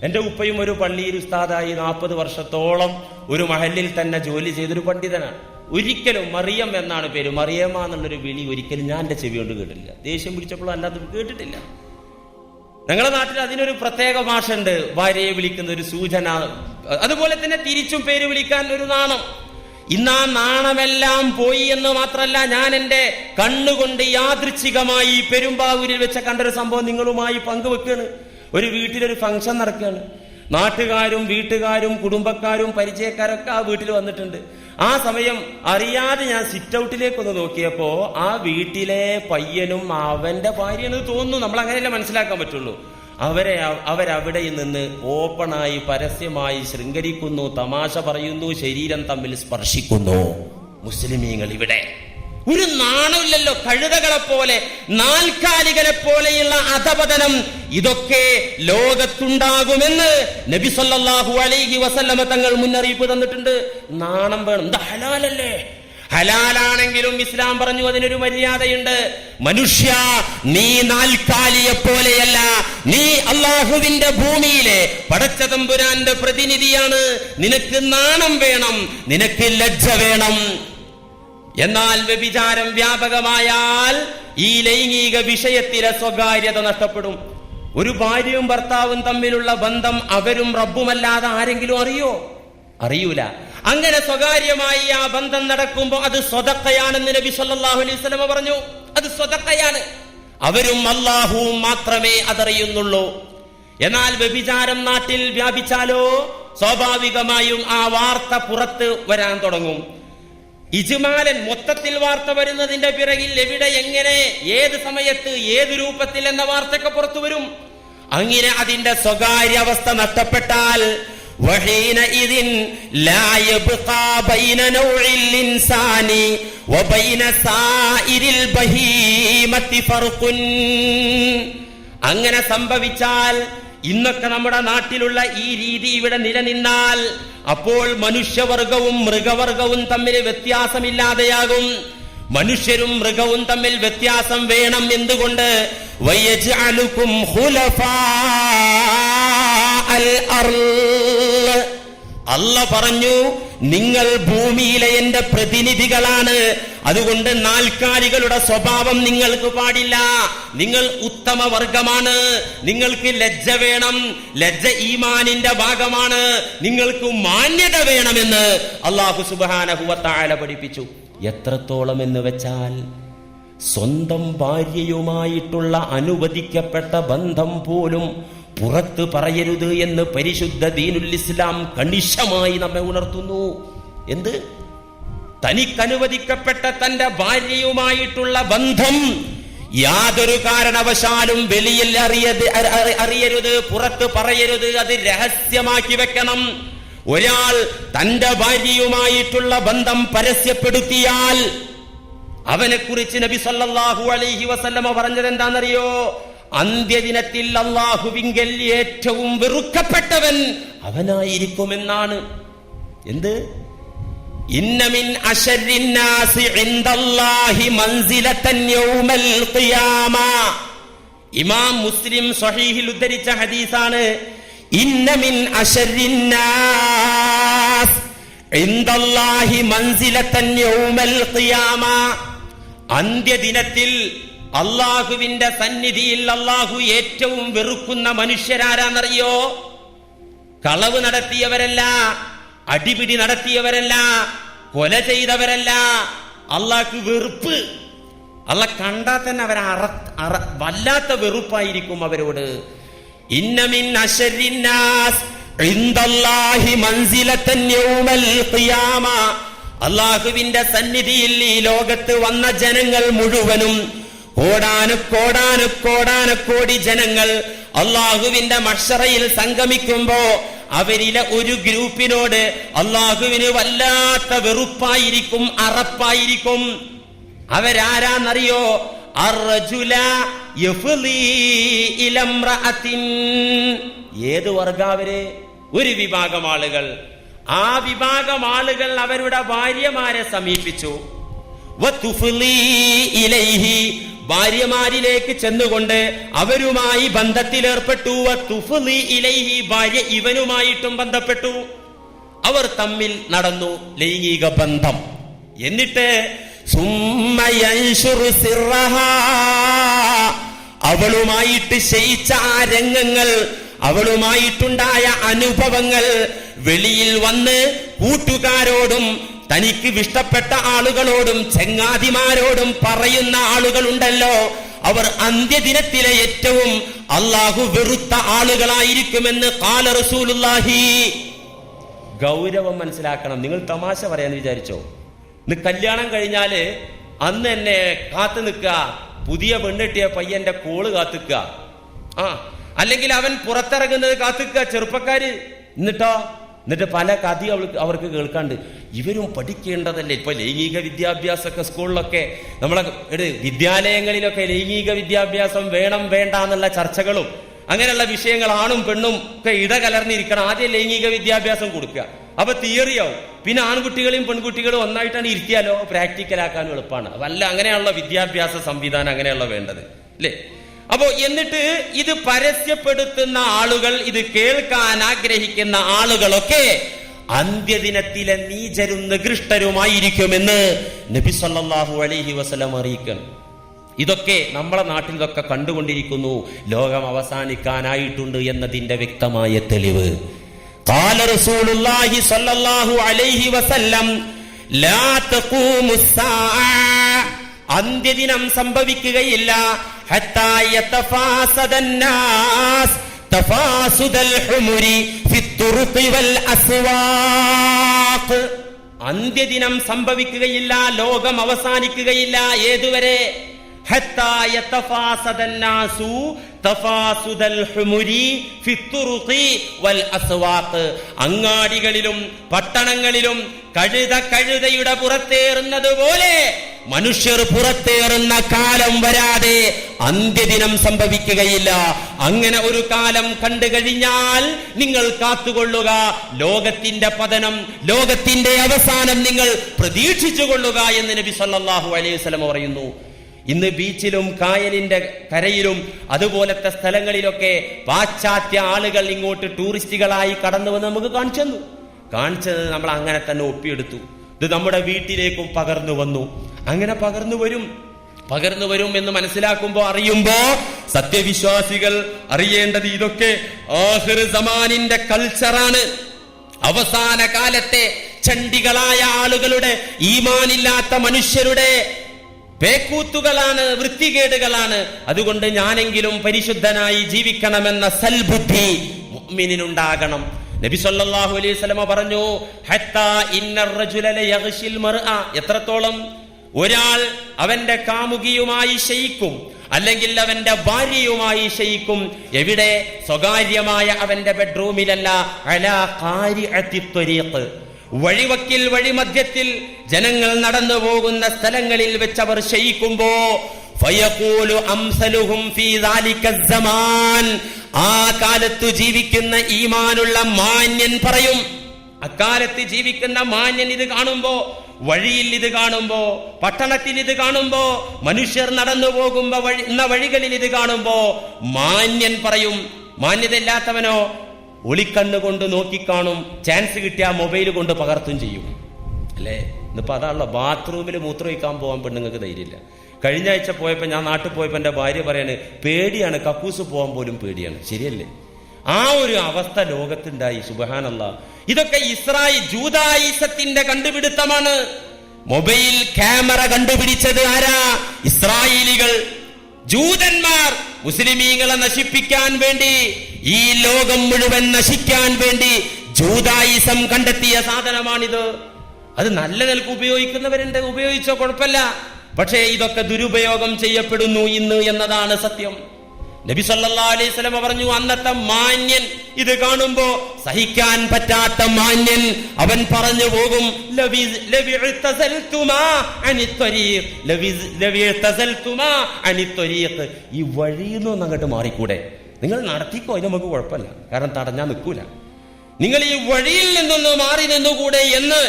എന്റെ ഉപ്പയും ഒരു പള്ളിയിൽ ഉസ്താദായി 40 വർഷത്തോളം ഒരു മഹല്ലിൽ തന്നെ ജോലി ചെയ്തൊരു പണ്ഡിതനാണ്. ഒരിക്കലും മറിയം എന്നാണ് പേര്, മറിയമ്മ എന്നുള്ളൊരു വിളി ഒരിക്കലും ഞാൻ എന്റെ ചെവി കൊണ്ട് കേട്ടിട്ടില്ല. ദേഷ്യം പിടിച്ചപ്പോഴും അല്ലാതെ കേട്ടിട്ടില്ല. ഞങ്ങളുടെ നാട്ടിൽ അതിനൊരു പ്രത്യേക ഭാഷ ഉണ്ട്, ഭാര്യയെ വിളിക്കുന്ന ഒരു സൂചന. അതുപോലെ തന്നെ തിരിച്ചും പേര് വിളിക്കാൻ ഒരു നാണം. ഇന്ന് ആ നാണമെല്ലാം പോയി എന്ന് മാത്രമല്ല, ഞാൻ എന്റെ കണ്ണുകൊണ്ട് യാദൃച്ഛികമായി പെരുമ്പാവൂരിൽ വെച്ച കണ്ടൊരു സംഭവം നിങ്ങളുമായി പങ്കുവെക്കുകയാണ്. ഒരു വീട്ടിലൊരു ഫംഗ്ഷൻ നടക്കുകയാണ്. നാട്ടുകാരും വീട്ടുകാരും കുടുംബക്കാരും പരിചയക്കാരൊക്കെ ആ വീട്ടിൽ വന്നിട്ടുണ്ട്. ആ സമയം അറിയാതെ ഞാൻ സിറ്റ് ഔട്ടിലേക്കൊന്ന് നോക്കിയപ്പോ ആ വീട്ടിലെ പയ്യനും അവന്റെ ഭാര്യയെന്ന് തോന്നുന്നു, നമ്മൾ അങ്ങനെയല്ലേ മനസ്സിലാക്കാൻ പറ്റുള്ളൂ. അവരവിടെ നിന്ന് ഓപ്പണായി പരസ്യമായി ശൃംഗരിക്കുന്നു, തമാശ പറയുന്നു, ശരീരം തമ്മിൽ സ്പർശിക്കുന്നു. മുസ്ലിമീങ്ങൾ ഇവിടെ ഒരു നാണമില്ലല്ലോ. കഴുതകളെ പോലെ, നാൽക്കാലികളെ പോലെയുള്ള അധപതനം ഇതൊക്കെ ലോകത്തുണ്ടാകുമെന്ന് നബി സല്ലല്ലാഹു അലൈഹി വസല്ലമ തങ്ങൾ മുന്നറിയിപ്പ് തന്നിട്ടുണ്ട്. നാണം വേണം. ഇത് ഹലാലല്ലേ? ഹലാലാണെങ്കിലും ഇസ്ലാം പറഞ്ഞു അതിനൊരു മര്യാദയുണ്ട്. മനുഷ്യ, നീ നാൽക്കാലിയെ പോലെയല്ല, നീ അള്ളാഹുവിന്റെ ഭൂമിയിലെ പടച്ച തമ്പുരാന്റെ പ്രതിനിധിയാണ്. നിനക്ക് നാണം വേണം, നിനക്ക് ലജ്ജ വേണം. എന്നാൽ വ്യഭിചാരം വ്യാപകമായാൽ ഈ ലൈംഗിക വിഷയത്തിലെ സ്വകാര്യത നഷ്ടപ്പെടും. ഒരു ഭാര്യയും ഭർത്താവും തമ്മിലുള്ള ബന്ധം അവരും റബ്ബുമല്ലാതെ ആരെങ്കിലും അറിയൂല. അങ്ങനെ സ്വകാര്യമായി ആ ബന്ധം നടക്കുമ്പോൾ അത് സ്വതക്കയാണെന്ന് നബി സല്ലല്ലാഹു അലൈഹി വസല്ലം പറഞ്ഞു. അത് സ്വതക്കയാണ്. അവരും അല്ലാഹുവും മാത്രമേ അതറിയുന്നുള്ളൂ. എന്നാൽ വ്യഭിചാരം നാട്ടിൽ വ്യാപിച്ചാലോ സ്വാഭാവികമായും ആ വാർത്ത പുറത്ത് വരാൻ തുടങ്ങും. ഇജ്മാലൻ മൊത്തത്തിൽ വാർത്ത വരുന്നതിന്റെ പിറകിൽ എവിടെ, എങ്ങനെ, ഏത് സമയത്ത്, ഏത് രൂപത്തിൽ എന്ന വാർത്തയൊക്കെ പുറത്തു വരും. അങ്ങനെ അതിന്റെ സ്വകാര്യ അവസ്ഥ നഷ്ടപ്പെട്ടാൽ അങ്ങനെ സംഭവിച്ചാൽ, ഇന്നൊക്കെ നമ്മുടെ നാട്ടിലുള്ള ഈ രീതി ഇവിടെ നിലനിന്നാൽ അപ്പോൾ മനുഷ്യവർഗവും മൃഗവർഗവും തമ്മിൽ വ്യത്യാസമില്ലാതെയാകും. മനുഷ്യരും മൃഗവും തമ്മിൽ വ്യത്യാസം വേണം. എന്തുകൊണ്ട്? വയജ്അലുകും ഖുലഫാഅൽ അർള്. അല്ലാഹ് പറഞ്ഞു, നിങ്ങൾ ഭൂമിയിലെ എന്റെ പ്രതിനിധികളാണ്. അതുകൊണ്ട് നാൽക്കാലികളുടെ സ്വഭാവം നിങ്ങൾക്ക് പാടില്ല. നിങ്ങൾ ഉത്തമ വർഗമാണ്. നിങ്ങൾക്ക് ലജ്ജ വേണം. ലജ്ജ ഈമാനിന്റെ ഭാഗമാണ്. നിങ്ങൾക്ക് മാന്യത വേണമെന്ന് അല്ലാഹു സുബ്ഹാനഹു വ തആല പഠിപ്പിച്ചു. എത്രത്തോളം എന്ന് വെച്ചാൽ, സ്വന്തം ഭാര്യയുമായിട്ടുള്ള അനുവദിക്കപ്പെട്ട ബന്ധം പോലും പുറത്ത് പറയരുത് എന്ന് പരിശുദ്ധ ദീനുൽ ഇസ്ലാം കണിശമായി നമ്മെ ഉണർത്തുന്നു. എന്ത്? തനിക്കനുവദിക്കപ്പെട്ട തന്റെ ഭാര്യയുമായിട്ടുള്ള ബന്ധം യാതൊരു കാരണവശാലും വെളിയിൽ അറിയരുത്, പുറത്ത് പറയരുത്. അത് രഹസ്യമാക്കി വെക്കണം. ഒരാൾ തന്റെ ഭാര്യയുമായിട്ടുള്ള ബന്ധം പരസ്യപ്പെടുത്തിയാൽ അവനെക്കുറിച്ച് നബി സല്ലല്ലാഹു അലൈഹി വസല്ലമ പറഞ്ഞത് എന്താണെന്നറിയോ? അന്ത്യദിനത്തിൽ അല്ലാഹുവിങ്കൽ ഏറ്റവും വെറുക്കപ്പെട്ടവൻ അവനായിരിക്കുമെന്നാണ്. എന്ത്? ഇന്ന മിൻ അശർരിന്നാസി ഇൻദല്ലാഹി മൻസിലതൻ യൗമൽ ഖിയാമ. ഇമാം മുസ്ലിം സ്വഹീഹിൽ ഉദ്ധരിച്ച ഹദീസാണ്. ഇന്ന മിൻ അശർരിന്നാസ് ഇൻദല്ലാഹി മൻസിലതൻ യൗമൽ ഖിയാമ. അന്ത്യദിനത്തിൽ അല്ലാഹുവിന്റെ സന്നിധിയിൽ അല്ലാഹു ഏറ്റവും വെറുക്കുന്ന മനുഷ്യരാരാന്നറിയോ? കളവ് നടത്തിയവരല്ല, അടിപിടി നടത്തിയവരല്ല, കൊല ചെയ്തവരല്ല. അള്ളാഹ്ക്ക് വെറുപ്പ്. അള്ള കണ്ടാൽ തന്നെ അവരെ വല്ലാത്ത വെറുപ്പായിരിക്കും അവരോട്. ഇന്ന മിൻ അശർരിന്നാസ് ഇൻദല്ലാഹി മൻസിലതൻ യൗമൽ ഖിയാമ. അള്ളാഹുവിന്റെ സന്നിധിയിൽ ഈ ലോകത്ത് വന്ന ജനങ്ങൾ മുഴുവനും കോടാനുകോടി ജനങ്ങൾ അള്ളാഹുവിന്റെ മഹ്ശറയിൽ സംഗമിക്കുമ്പോ അവരിലെ ഒരു ഗ്രൂപ്പിനോട് അള്ളാഹുവിന് വല്ലാത്ത വെറുപ്പായിരിക്കും, അറപ്പായിരിക്കും. അവരാരാന്നറിയോ? അർറജുല യഫ്ളി ഇലംറഅത്തിൻ. ഏത് വർഗാവര്? ഒരു വിഭാഗം ആളുകൾ. ആ വിഭാഗം ആളുകൾ അവരുടെ ഭാര്യമാരെ സമീപിച്ചു. വതുഫ്ളി ഇലൈഹി, ഭാര്യമാരിലേക്ക് ചെന്നുകൊണ്ട് അവരുമായി ബന്ധത്തിലേർപ്പെട്ടു. വതുഫ്ളി ഇലൈഹി, ഭാര്യ ഇവനുമായിട്ടും ബന്ധപ്പെട്ടു. അവർ തമ്മിൽ നടന്നു ലൈംഗിക ബന്ധം. എന്നിട്ട് സുമ്മ യൻശുറു സിർറഹാ, അവളുമായിട്ട് ശയിച്ച ആ രംഗങ്ങൾ, അവളുമായിട്ടുണ്ടായ അനുഭവങ്ങൾ വെളിയിൽ വന്ന് കൂട്ടുകാരോടും തനിക്ക് ഇഷ്ടപ്പെട്ട ആളുകളോടും ചെങ്ങാതിമാരോടും പറയുന്ന ആളുകളുണ്ടല്ലോ, അവർ അന്ത്യദിനത്തിലെ ഏറ്റവും അള്ളാഹു വെറുത്ത ആളുകളായിരിക്കുമെന്ന് ഖാല റസൂലുള്ളാഹി. ഗൗരവം മനസ്സിലാക്കണം. നിങ്ങൾ തമാശ പറയാന്ന് വിചാരിച്ചോ? ഇന്ന് കല്യാണം കഴിഞ്ഞാല് അന്ന് എന്നെ കാത്തു നിൽക്കുക, പുതിയ പെണ്ണെട്ടിയ പയ്യന്റെ കോള് കാത്തുക്കുക, അല്ലെങ്കിൽ അവൻ പുറത്തിറങ്ങുന്നത് കാത്തുക്കുക ചെറുപ്പക്കാര്. എന്നിട്ട് പല കഥ അവർക്ക് കേൾക്കാണ്ട്. ഇവരും പഠിക്കേണ്ടതല്ലേ? ഇപ്പൊ ലൈംഗിക വിദ്യാഭ്യാസമൊക്കെ സ്കൂളിലൊക്കെ, നമ്മളെ വിദ്യാലയങ്ങളിലൊക്കെ ലൈംഗിക വിദ്യാഭ്യാസം വേണം വേണ്ട എന്നുള്ള ചർച്ചകളും അങ്ങനെയുള്ള വിഷയങ്ങൾ ആണും പെണ്ണും ഒക്കെ ഇടകലർന്നിരിക്കണം. ആദ്യം ലൈംഗിക വിദ്യാഭ്യാസം കൊടുക്കുക, അപ്പൊ തിയറിയാവും. പിന്നെ ആൺകുട്ടികളെയും പെൺകുട്ടികളും ഒന്നായിട്ടാണ് ഇരുത്തിയാലോ പ്രാക്ടിക്കലാക്കാനും എളുപ്പമാണ്. വല്ല അങ്ങനെയുള്ള വിദ്യാഭ്യാസ സംവിധാനം അങ്ങനെയുള്ള വേണ്ടത് അല്ലേ? അപ്പോ എന്നിട്ട് ഇത് പരസ്യപ്പെടുത്തുന്ന ആളുകൾ, ഇത് കേൾക്കാൻ ആഗ്രഹിക്കുന്ന ആളുകളൊക്കെ അന്ത്യദിനത്തിലെ നീചരും നികൃഷ്ടരുമായിരിക്കുമെന്ന് നബി സല്ലല്ലാഹു അലൈഹി വസല്ലം അറിയിക്കണം. ഇതൊക്കെ നമ്മളെ നാട്ടിൽ ഇതൊക്കെ കണ്ടുകൊണ്ടിരിക്കുന്നു. ലോകം അവസാനിക്കാനായിട്ടുണ്ട് എന്നതിന്റെ വ്യക്തമായ തെളിവ്. ഖാല റസൂലുള്ളാഹി സ്വല്ലല്ലാഹു അലൈഹി വസല്ലം ലാ തഖൂമുസ്സാഅ, അന്ത്യദിനം സംഭവിക്കുകയില്ല. ഹത്താ യതഫാസദന്നാസ് തഫാസുദൽ ഹുമുരി ഫിത്തുറുഖി വൽ അസ്വാഖ്. അന്ത്യദിനം സംഭവിക്കുകയില്ല, ലോകം അവസാനിക്കുകയില്ല. ഏതുവരെ? ഹത്താ യതഫാസദന്നാസു തഫാസുദൽ ഹുമുരി ഫിത്തുറുഖി വൽ അസ്വാഖ്. അങ്ങാടികളിലും പട്ടണങ്ങളിലും കഴുതയുടെ പുറത്തേറുന്നത് പോലെ മനുഷ്യർ പുറത്തേറുന്ന കാലം വരാതെ അന്ത്യദിനം സംഭവിക്കുകയില്ല. അങ്ങനെ ഒരു കാലം കണ്ടു കഴിഞ്ഞാൽ നിങ്ങൾ കാത്തുകൊള്ളുക, ലോകത്തിന്റെ പതനം, ലോകത്തിന്റെ അവസാനം നിങ്ങൾ പ്രതീക്ഷിച്ചു കൊള്ളുക എന്ന് നബി സല്ലല്ലാഹു അലൈഹി വസല്ലം പറയുന്നു. ഇന്ന് ബീച്ചിലും കായലിന്റെ കരയിലും അതുപോലത്തെ സ്ഥലങ്ങളിലൊക്കെ പാശ്ചാത്യ ആളുകൾ ഇങ്ങോട്ട് ടൂറിസ്റ്റുകളായി കടന്നു വന്ന് നമുക്ക് കാണിച്ചത് നമ്മൾ അങ്ങനെ തന്നെ ഒപ്പിയെടുത്തു. ഇത് നമ്മുടെ വീട്ടിലേക്കും പകർന്നു വന്നു. അങ്ങനെ പകർന്നു വരും എന്ന് മനസ്സിലാക്കുമ്പോ, അറിയുമ്പോ സത്യവിശ്വാസികൾ അറിയേണ്ടത് ഇതൊക്കെ ആഖിർ സമാനിന്റെ കൾച്ചറാണ്. അവസാന കാലത്തെ ചണ്ടികളായ ആളുകളുടെ, ഈമാനില്ലാത്ത മനുഷ്യരുടെ പേക്കൂത്തുകളാണ്, വൃത്തികേടുകളാണ്. അതുകൊണ്ട് ഞാനെങ്കിലും പരിശുദ്ധനായി ജീവിക്കണമെന്ന സൽബുദ്ധി മുഅ്മിനിനുണ്ടാകണം. നബി സല്ലല്ലാഹു അലൈഹി വസല്ലം പറഞ്ഞു, ഹത്താ ഇന്നർ റജുല ലയഗ്ശിൽ മർഅ, എത്രത്തോളം ഒരാൾ അവന്റെ കാമുകിയുമായി ശയിക്കും, അല്ലെങ്കിൽ അവന്റെ ഭാര്യയുമായി ശയിക്കും. എവിടെ? സ്വകാര്യമായ അവന്റെ ബെഡ്റൂമിലല്ല. അലാ ഖാരിഅത്തി ത്വരീഖ്, വഴിവക്കിൽ, വഴിമധ്യത്തിൽ ജനങ്ങൾ നടന്നു പോകുന്ന സ്ഥലങ്ങളിൽ വെച്ച് അവർ ശയിക്കുമ്പോ, ഫയഖൂലു അംസലുഹും ഫീ ദാലിക സമാൻ, ആ കാലത്തു ജീവിക്കുന്ന ഈമാനുള്ള മാന്യൻ പറയും, അക്കാലത്ത് ജീവിക്കുന്ന മാന്യൻ ഇത് കാണുമ്പോ, വഴിയിൽ ഇത് കാണുമ്പോ, പട്ടണത്തിൽ ഇത് കാണുമ്പോ, മനുഷ്യർ നടന്നു പോകുമ്പോ വഴികളിൽ ഇത് കാണുമ്പോ മാന്യൻ പറയും. മാന്യതയില്ലാത്തവനോ ഒളിക്കണ്ണുകൊണ്ട് നോക്കിക്കാണും. ചാൻസ് കിട്ടിയ മൊബൈൽ കൊണ്ട് പകർത്തും ചെയ്യും. അല്ലേ? ഇന്നിപ്പോ അതാണല്ലോ. ബാത്റൂമിൽ മൂത്രമൊഴിക്കാൻ പോകാൻ പെണ്ണുങ്ങൾക്ക് ധൈര്യമില്ല. കഴിഞ്ഞ ആഴ്ച പോയപ്പോ, ഞാൻ നാട്ടിൽ പോയപ്പോ എന്റെ ഭാര്യ പറയാണ്, പേടിയാണ്, കക്കൂസ് പോകാൻ പോലും പേടിയാണ്. ശരിയല്ലേ? ആ ഒരു അവസ്ഥ ലോകത്തുണ്ടായി. സുബ്ഹാനല്ലാഹ്. ഇതൊക്കെ ജൂദായിസത്തിന്റെ കണ്ടുപിടുത്തമാണ്. മൊബൈൽ ക്യാമറ കണ്ടുപിടിച്ചത് ആരാ? ഇസ്രായേലികൾ, ജൂതന്മാർ. മുസ്ലിമീങ്ങളെ നശിപ്പിക്കാൻ വേണ്ടി, ഈ ലോകം മുഴുവൻ നശിക്കാൻ വേണ്ടി ജൂദായിസം കണ്ടെത്തിയ സാധനമാണിത്. അത് നല്ല നിലക്ക് ഉപയോഗിക്കുന്നവരുണ്ട്, ഉപയോഗിച്ചോ, കുഴപ്പമില്ല. പക്ഷേ ഇതൊക്കെ ദുരുപയോഗം ചെയ്യപ്പെടുന്നു ഇന്ന് എന്നതാണ് സത്യം. നബി സല്ലല്ലാഹു അലൈഹി വസല്ലം പറഞ്ഞു, അന്നത്തെ മാന്യൻ ഇത് കാണുമ്പോ, സഹിക്കാൻ പറ്റാത്ത മാന്യൻ, അവൻ പറഞ്ഞു പോകും, ഈ വഴിയൊന്നും അങ്ങോട്ട് മാറിക്കൂടെ? നിങ്ങൾ നടത്തിക്കോ, ഇത് നമുക്ക് കുഴപ്പമില്ല, കാരണം തടഞ്ഞാൽ നിൽക്കൂല. നിങ്ങൾ ഈ വഴിയിൽ നിന്നൊന്ന് മാറി നിന്നുകൂടെ എന്ന്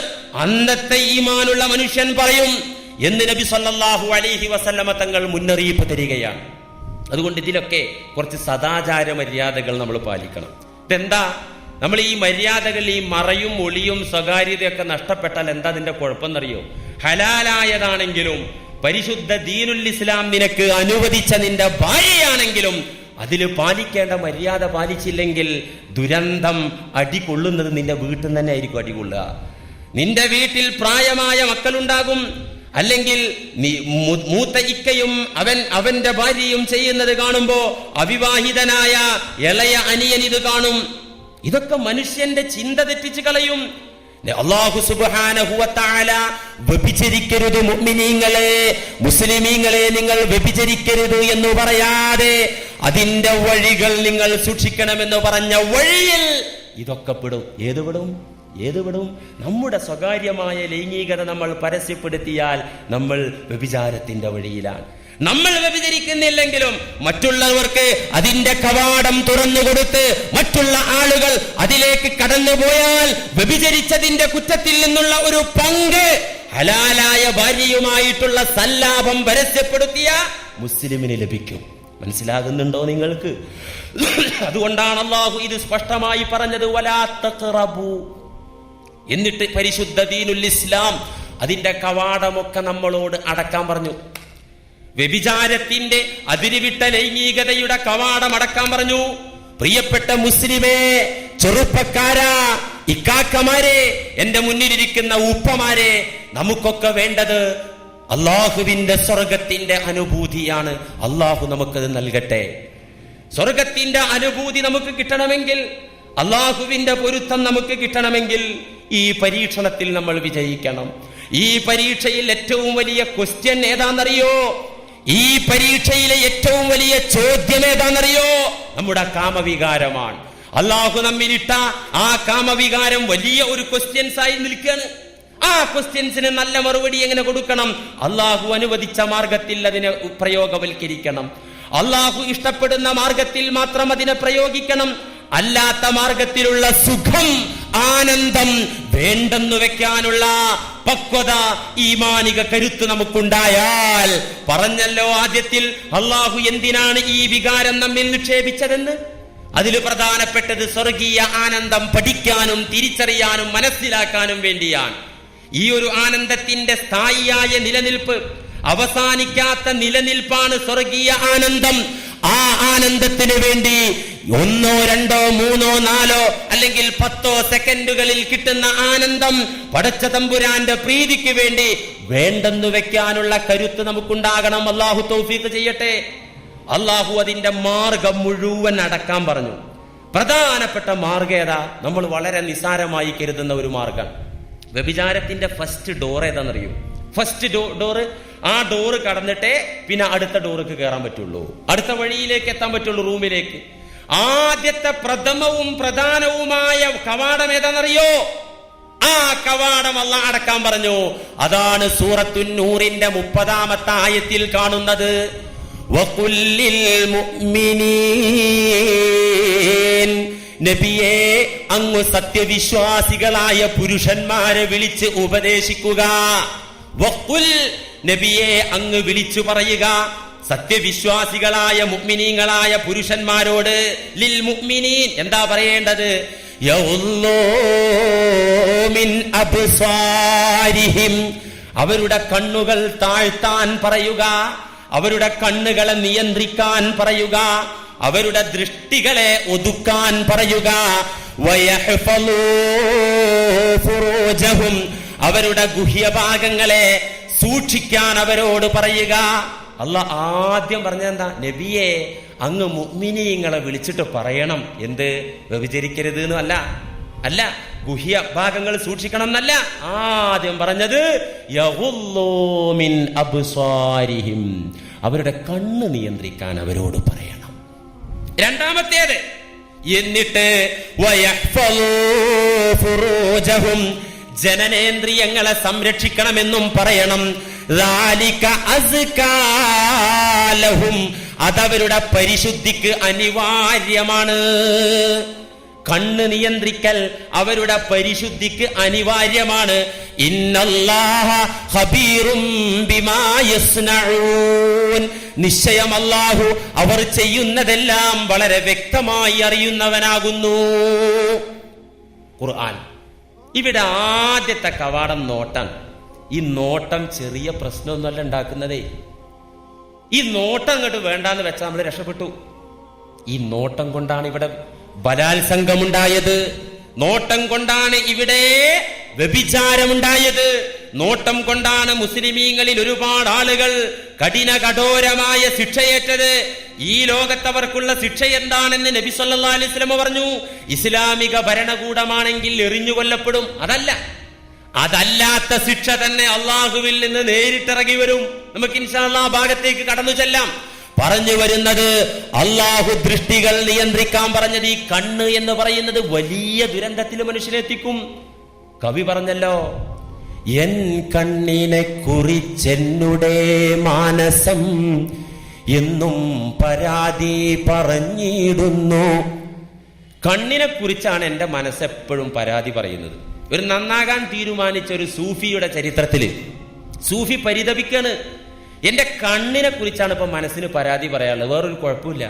അന്നത്തെ ഈമാനുള്ള മനുഷ്യൻ പറയും എന്ന് നബി സല്ലല്ലാഹു അലൈഹി വസല്ലമ തങ്ങൾ മുന്നറിയിപ്പ് തരികയാണ്. അതുകൊണ്ട് ഇതിലൊക്കെ കുറച്ച് സദാചാര മര്യാദകൾ നമ്മൾ പാലിക്കണം. ഇതെന്താ? നമ്മൾ ഈ മര്യാദകൾ, ഈ മറയും ഒളിയും സ്വകാര്യതയൊക്കെ നഷ്ടപ്പെട്ടാൽ എന്താ അതിന്റെ കുഴപ്പമെന്നറിയോ? ഹലാലായതാണെങ്കിലും പരിശുദ്ധ ദീനുൽ ഇസ്ലാം നിനക്ക് അനുവദിച്ച നിന്റെ ഭാര്യയാണെങ്കിലും അതിൽ പാലിക്കേണ്ട മര്യാദ പാലിച്ചില്ലെങ്കിൽ ദുരന്തം അടികൊള്ളുന്നത് നിന്റെ വീട്ടിൽ തന്നെ ആയിരിക്കും അടികൊള്ളുക. നിന്റെ വീട്ടിൽ പ്രായമായ മക്കളുണ്ടാകും, അല്ലെങ്കിൽ മൂത്ത ഇക്കയും അവന്റെ ഭാര്യയും ചെയ്യുന്നത് കാണുമ്പോ അവിവാഹിതനായ ഇളയ അനിയൻ ഇത് കാണും. ഇതൊക്കെ മനുഷ്യന്റെ ചിന്ത തെറ്റിച്ച് കളയും. അല്ലാഹു സുബ്ഹാനഹു വ തആല വ്യഭിചരിക്കരുത് മുഅ്മിനീങ്ങളെ, മുസ്ലിമീങ്ങളെ നിങ്ങൾ വ്യഭിചരിക്കരുത് എന്ന് പറയാതെ അതിന്റെ വഴികൾ നിങ്ങൾ സൂക്ഷിക്കണമെന്ന് പറഞ്ഞ വഴിയിൽ ഇതൊക്കെ പെടും. ഏത് വിടും? നമ്മുടെ സ്വകാര്യമായ ലൈംഗികത നമ്മൾ പരസ്യപ്പെടുത്തിയാൽ നമ്മൾ വ്യഭിചാരത്തിന്റെ വഴിയിലാണ്. നമ്മൾ വ്യഭിചരിക്കുന്നില്ലെങ്കിലും മറ്റുള്ളവർക്ക് അതിന്റെ കവാടം തുറന്നുകൊടുത്ത് മറ്റുള്ള ആളുകൾ അതിലേക്ക് കടന്നുപോയാൽ വ്യഭിചരിച്ചതിന്റെ കുറ്റത്തിൽ നിന്നുള്ള ഒരു പങ്ക് ഹലാലായ ഭാര്യയുമായിട്ടുള്ള സല്ലാപം പരസ്യപ്പെടുത്തിയ മുസ്ലിമിന് ലഭിക്കും. മനസ്സിലാകുന്നുണ്ടോ നിങ്ങൾക്ക്? അതുകൊണ്ടാണ് അല്ലാഹു ഇത് സ്പഷ്ടമായി പറഞ്ഞത്, വലാ തഖറബു. എന്നിട്ട് പരിശുദ്ധ ദീനുൽ ഇസ്ലാം അതിന്റെ കവാടമൊക്കെ നമ്മളോട് അടക്കാൻ പറഞ്ഞു. വ്യഭിചാരത്തിന്റെ അതിരുവിട്ട ലൈംഗികതയുടെ കവാടം അടക്കാൻ പറഞ്ഞു. പ്രിയപ്പെട്ട മുസ്ലിമേ, ചെറുപ്പക്കാരാ, ഇക്കാക്കമാരെ, എന്റെ മുന്നിലിരിക്കുന്ന ഉപ്പമാരെ, നമുക്കൊക്കെ വേണ്ടത് അള്ളാഹുവിന്റെ സ്വർഗത്തിന്റെ അനുഭൂതിയാണ്. അള്ളാഹു നമുക്കത് നൽകട്ടെ. സ്വർഗത്തിന്റെ അനുഭൂതി നമുക്ക് കിട്ടണമെങ്കിൽ, അള്ളാഹുവിന്റെ പൊരുത്തം നമുക്ക് കിട്ടണമെങ്കിൽ ഈ പരീക്ഷണത്തിൽ നമ്മൾ വിജയിക്കണം. ഈ പരീക്ഷയിൽ ഏറ്റവും വലിയ ക്വസ്റ്റ്യൻ ഏതാണെന്നറിയോ? ഈ പരീക്ഷയിലെ ഏറ്റവും വലിയ ചോദ്യം ഏതാണെന്നറിയോ? നമ്മുടെ കാമവികാരമാണ്. അള്ളാഹു നമ്മിലിട്ട ആ കാമവികാരം വലിയ ഒരു ക്വസ്റ്റ്യൻസ് ആയി നിൽക്കുകയാണ്. ആ ക്വസ്റ്റ്യൻസിന് നല്ല മറുപടി എങ്ങനെ കൊടുക്കണം? അള്ളാഹു അനുവദിച്ച മാർഗത്തിൽ അതിനെ പ്രയോഗവൽക്കരിക്കണം. അള്ളാഹു ഇഷ്ടപ്പെടുന്ന മാർഗത്തിൽ മാത്രം അതിനെ പ്രയോഗിക്കണം. അല്ലാത്ത മാർഗത്തിലുള്ള സുഖം, ആനന്ദം വേണ്ടെന്നു വെക്കാനുള്ള പക്വത, ഈമാനിക കരുത്ത് നമുക്കുണ്ടായാൽ, പറഞ്ഞല്ലോ ആദ്യത്തിൽ അള്ളാഹു എന്തിനാണ് ഈ വികാരം നമ്മിൽ നിക്ഷേപിച്ചതെന്ന്. അതിൽ പ്രധാനപ്പെട്ടത് സ്വർഗീയ ആനന്ദം പഠിക്കാനും തിരിച്ചറിയാനും മനസ്സിലാക്കാനും വേണ്ടിയാണ്. ഈ ഒരു ആനന്ദത്തിന്റെ സ്ഥായിയായ നിലനിൽപ്പ്, അവസാനിക്കാത്ത നിലനിൽപ്പാണ് സ്വർഗീയ ആനന്ദം. ആ ആനന്ദത്തിന് വേണ്ടി 1, 2, 3, 4 അല്ലെങ്കിൽ 10 സെക്കൻഡുകളിൽ കിട്ടുന്ന ആനന്ദം പടച്ച തമ്പുരാന്റെ പ്രീതിക്ക് വേണ്ടി വേണ്ടെന്നു വെക്കാനുള്ള കരുത്ത് നമുക്കുണ്ടാകണം. അള്ളാഹു തൗഫീഖ് ചെയ്യട്ടെ. അള്ളാഹു അതിന്റെ മാർഗം മുഴുവൻ അടക്കാൻ പറഞ്ഞു. പ്രധാനപ്പെട്ട മാർഗം ഏതാ? നമ്മൾ വളരെ നിസാരമായി കരുതുന്ന ഒരു മാർഗം. വ്യഭിചാരത്തിന്റെ ഫസ്റ്റ് ഡോർ ഏതാണെന്നറിയോ? ഫസ്റ്റ് ഡോറ്, ആ ഡോറ് കടന്നിട്ടേ പിന്നെ അടുത്ത ഡോർക്ക് കയറാൻ പറ്റുള്ളൂ, അടുത്ത വഴിയിലേക്ക് എത്താൻ പറ്റുള്ളൂ, റൂമിലേക്ക്. ആദ്യത്തെ പ്രഥമവും പ്രധാനവുമായ കവാടം ഏതാണെന്നറിയോ? ആ കവാടം അല്ലാഹു അടക്കാൻ പറഞ്ഞു. അതാണ് സൂറത്തുൻ നൂറിന്റെ 30-ാമത്തെ ആയത്തിൽ കാണുന്നത്. വഖുല്ലിൽ മുഅ്മിനീൻ, നബിയെ അങ്ങ് സത്യവിശ്വാസികളായ പുരുഷന്മാരെ വിളിച്ച് ഉപദേശിക്കുക. വഖുൽ, നബിയെ അങ്ങ് വിളിച്ചു പറയുക സത്യവിശ്വാസികളായ മുഅ്മിനീങ്ങളായ പുരുഷന്മാരോട്. ലിൽ മുഅ്മിനീൻ, എന്താ പറയേണ്ടത്? യഉള്ളൂ മിൻ അബ്സാരിഹിം, അവരുടെ കണ്ണുകൾ താഴ്ത്താൻ പറയുക, അവരുടെ കണ്ണുകളെ നിയന്ത്രിക്കാൻ പറയുക, അവരുടെ ദൃഷ്ടികളെ ഒതുക്കാൻ പറയുക. വയഹ്ഫളൂ ഫുറൂജഹും, അവരുടെ ഗുഹ്യഭാഗങ്ങളെ സൂക്ഷിക്കാൻ അവരോട് പറയുക. അല്ലാഹ് ആദ്യം പറഞ്ഞതെന്താ? നബിയെ അങ്ങ് മുഅ്മിനീങ്ങളെ വിളിച്ചിട്ട് പറയണം. എന്ത്? വ്യഭിചരിക്കരുത് എന്നല്ല, അല്ല, ഗുഹ്യ ഭാഗങ്ങൾ സൂക്ഷിക്കണം എന്നല്ല. ആദ്യം പറഞ്ഞത് യഗുള്ളൂ മിൻ അബ്സാരിഹിം, അവരുടെ കണ്ണ് നിയന്ത്രിക്കാൻ അവരോട് പറയണം. രണ്ടാമത്തേത്, എന്നിട്ട് വയഹ്ഫളൂ ഫുറൂജഹും, ജനനേന്ദ്രിയങ്ങളെ സംരക്ഷിക്കണമെന്നും പറയണം. ദാലിക അസ്കാ ലഹും, അതവരുടെ പരിശുദ്ധിക്ക് അനിവാര്യമാണ്. കണ്ണ് നിയന്ത്രിക്കൽ അവരുടെ പരിശുദ്ധിക്ക് അനിവാര്യമാണ്. ഇന്നല്ലാഹ ഖബീറും ബിമാ യസ്നഊൻ, നിശ്ചയം അല്ലാഹു അവർ ചെയ്യുന്നതെല്ലാം വളരെ വ്യക്തമായി അറിയുന്നവനാകുന്നു. ഖുർആൻ. ഇവിടെ ആദ്യത്തെ കവാടം നോട്ടം. ഈ നോട്ടം ചെറിയ പ്രശ്നമൊന്നുമല്ല ഉണ്ടാക്കുന്നതേ. ഈ നോട്ടം അങ്ങോട്ട് വേണ്ടാന്ന് വെച്ചാൽ നമ്മൾ രക്ഷപ്പെട്ടു. ഈ നോട്ടം കൊണ്ടാണ് ഇവിടെ ബലാത്സംഗമുണ്ടായത്, നോട്ടം കൊണ്ടാണ് ഇവിടെ വ്യഭിചാരമുണ്ടായത്, നോട്ടം കൊണ്ടാണ് മുസ്ലിമീങ്ങളിൽ ഒരുപാട് ആളുകൾ കഠോരമായ ശിക്ഷയേറ്റത്. ഈ ലോകത്തവർക്കുള്ള ശിക്ഷ എന്താണെന്ന് നബി സല്ലല്ലാഹു അലൈഹി വസല്ലം പറഞ്ഞു. ഇസ്ലാമിക ഭരണകൂടമാണെങ്കിൽ എറിഞ്ഞു കൊല്ലപ്പെടും. അതല്ലാത്ത ശിക്ഷ തന്നെ അള്ളാഹുവിൽ നിന്ന് നേരിട്ടിറങ്ങി വരും. നമുക്ക് ഇൻഷാ അല്ലാഹ് ഭാഗത്തേക്ക് കടന്നു ചെല്ലാം. പറഞ്ഞു വരുന്നത് അള്ളാഹു ദൃഷ്ടികൾ നിയന്ത്രിക്കാൻ പറഞ്ഞത് ഈ കണ്ണ് എന്ന് പറയുന്നത് വലിയ ദുരന്തത്തിൽ മനുഷ്യനെത്തിക്കും. കവി പറഞ്ഞല്ലോ, എൻ കണ്ണിനെ കുറിച്ചെന്നുടെ മാനസം എന്നും പരാതി പറഞ്ഞിടുന്നു. കണ്ണിനെ കുറിച്ചാണ് എന്റെ മനസ്സെപ്പോഴും പരാതി പറയുന്നത്. ഒരു നന്നാകാൻ തീരുമാനിച്ച ഒരു സൂഫിയുടെ ചരിത്രത്തില് സൂഫി പരിതപിക്കാണ്. എന്റെ കണ്ണിനെ കുറിച്ചാണ് ഇപ്പൊ മനസ്സിന് പരാതി പറയാനുള്ളത്, വേറൊരു കുഴപ്പമില്ല.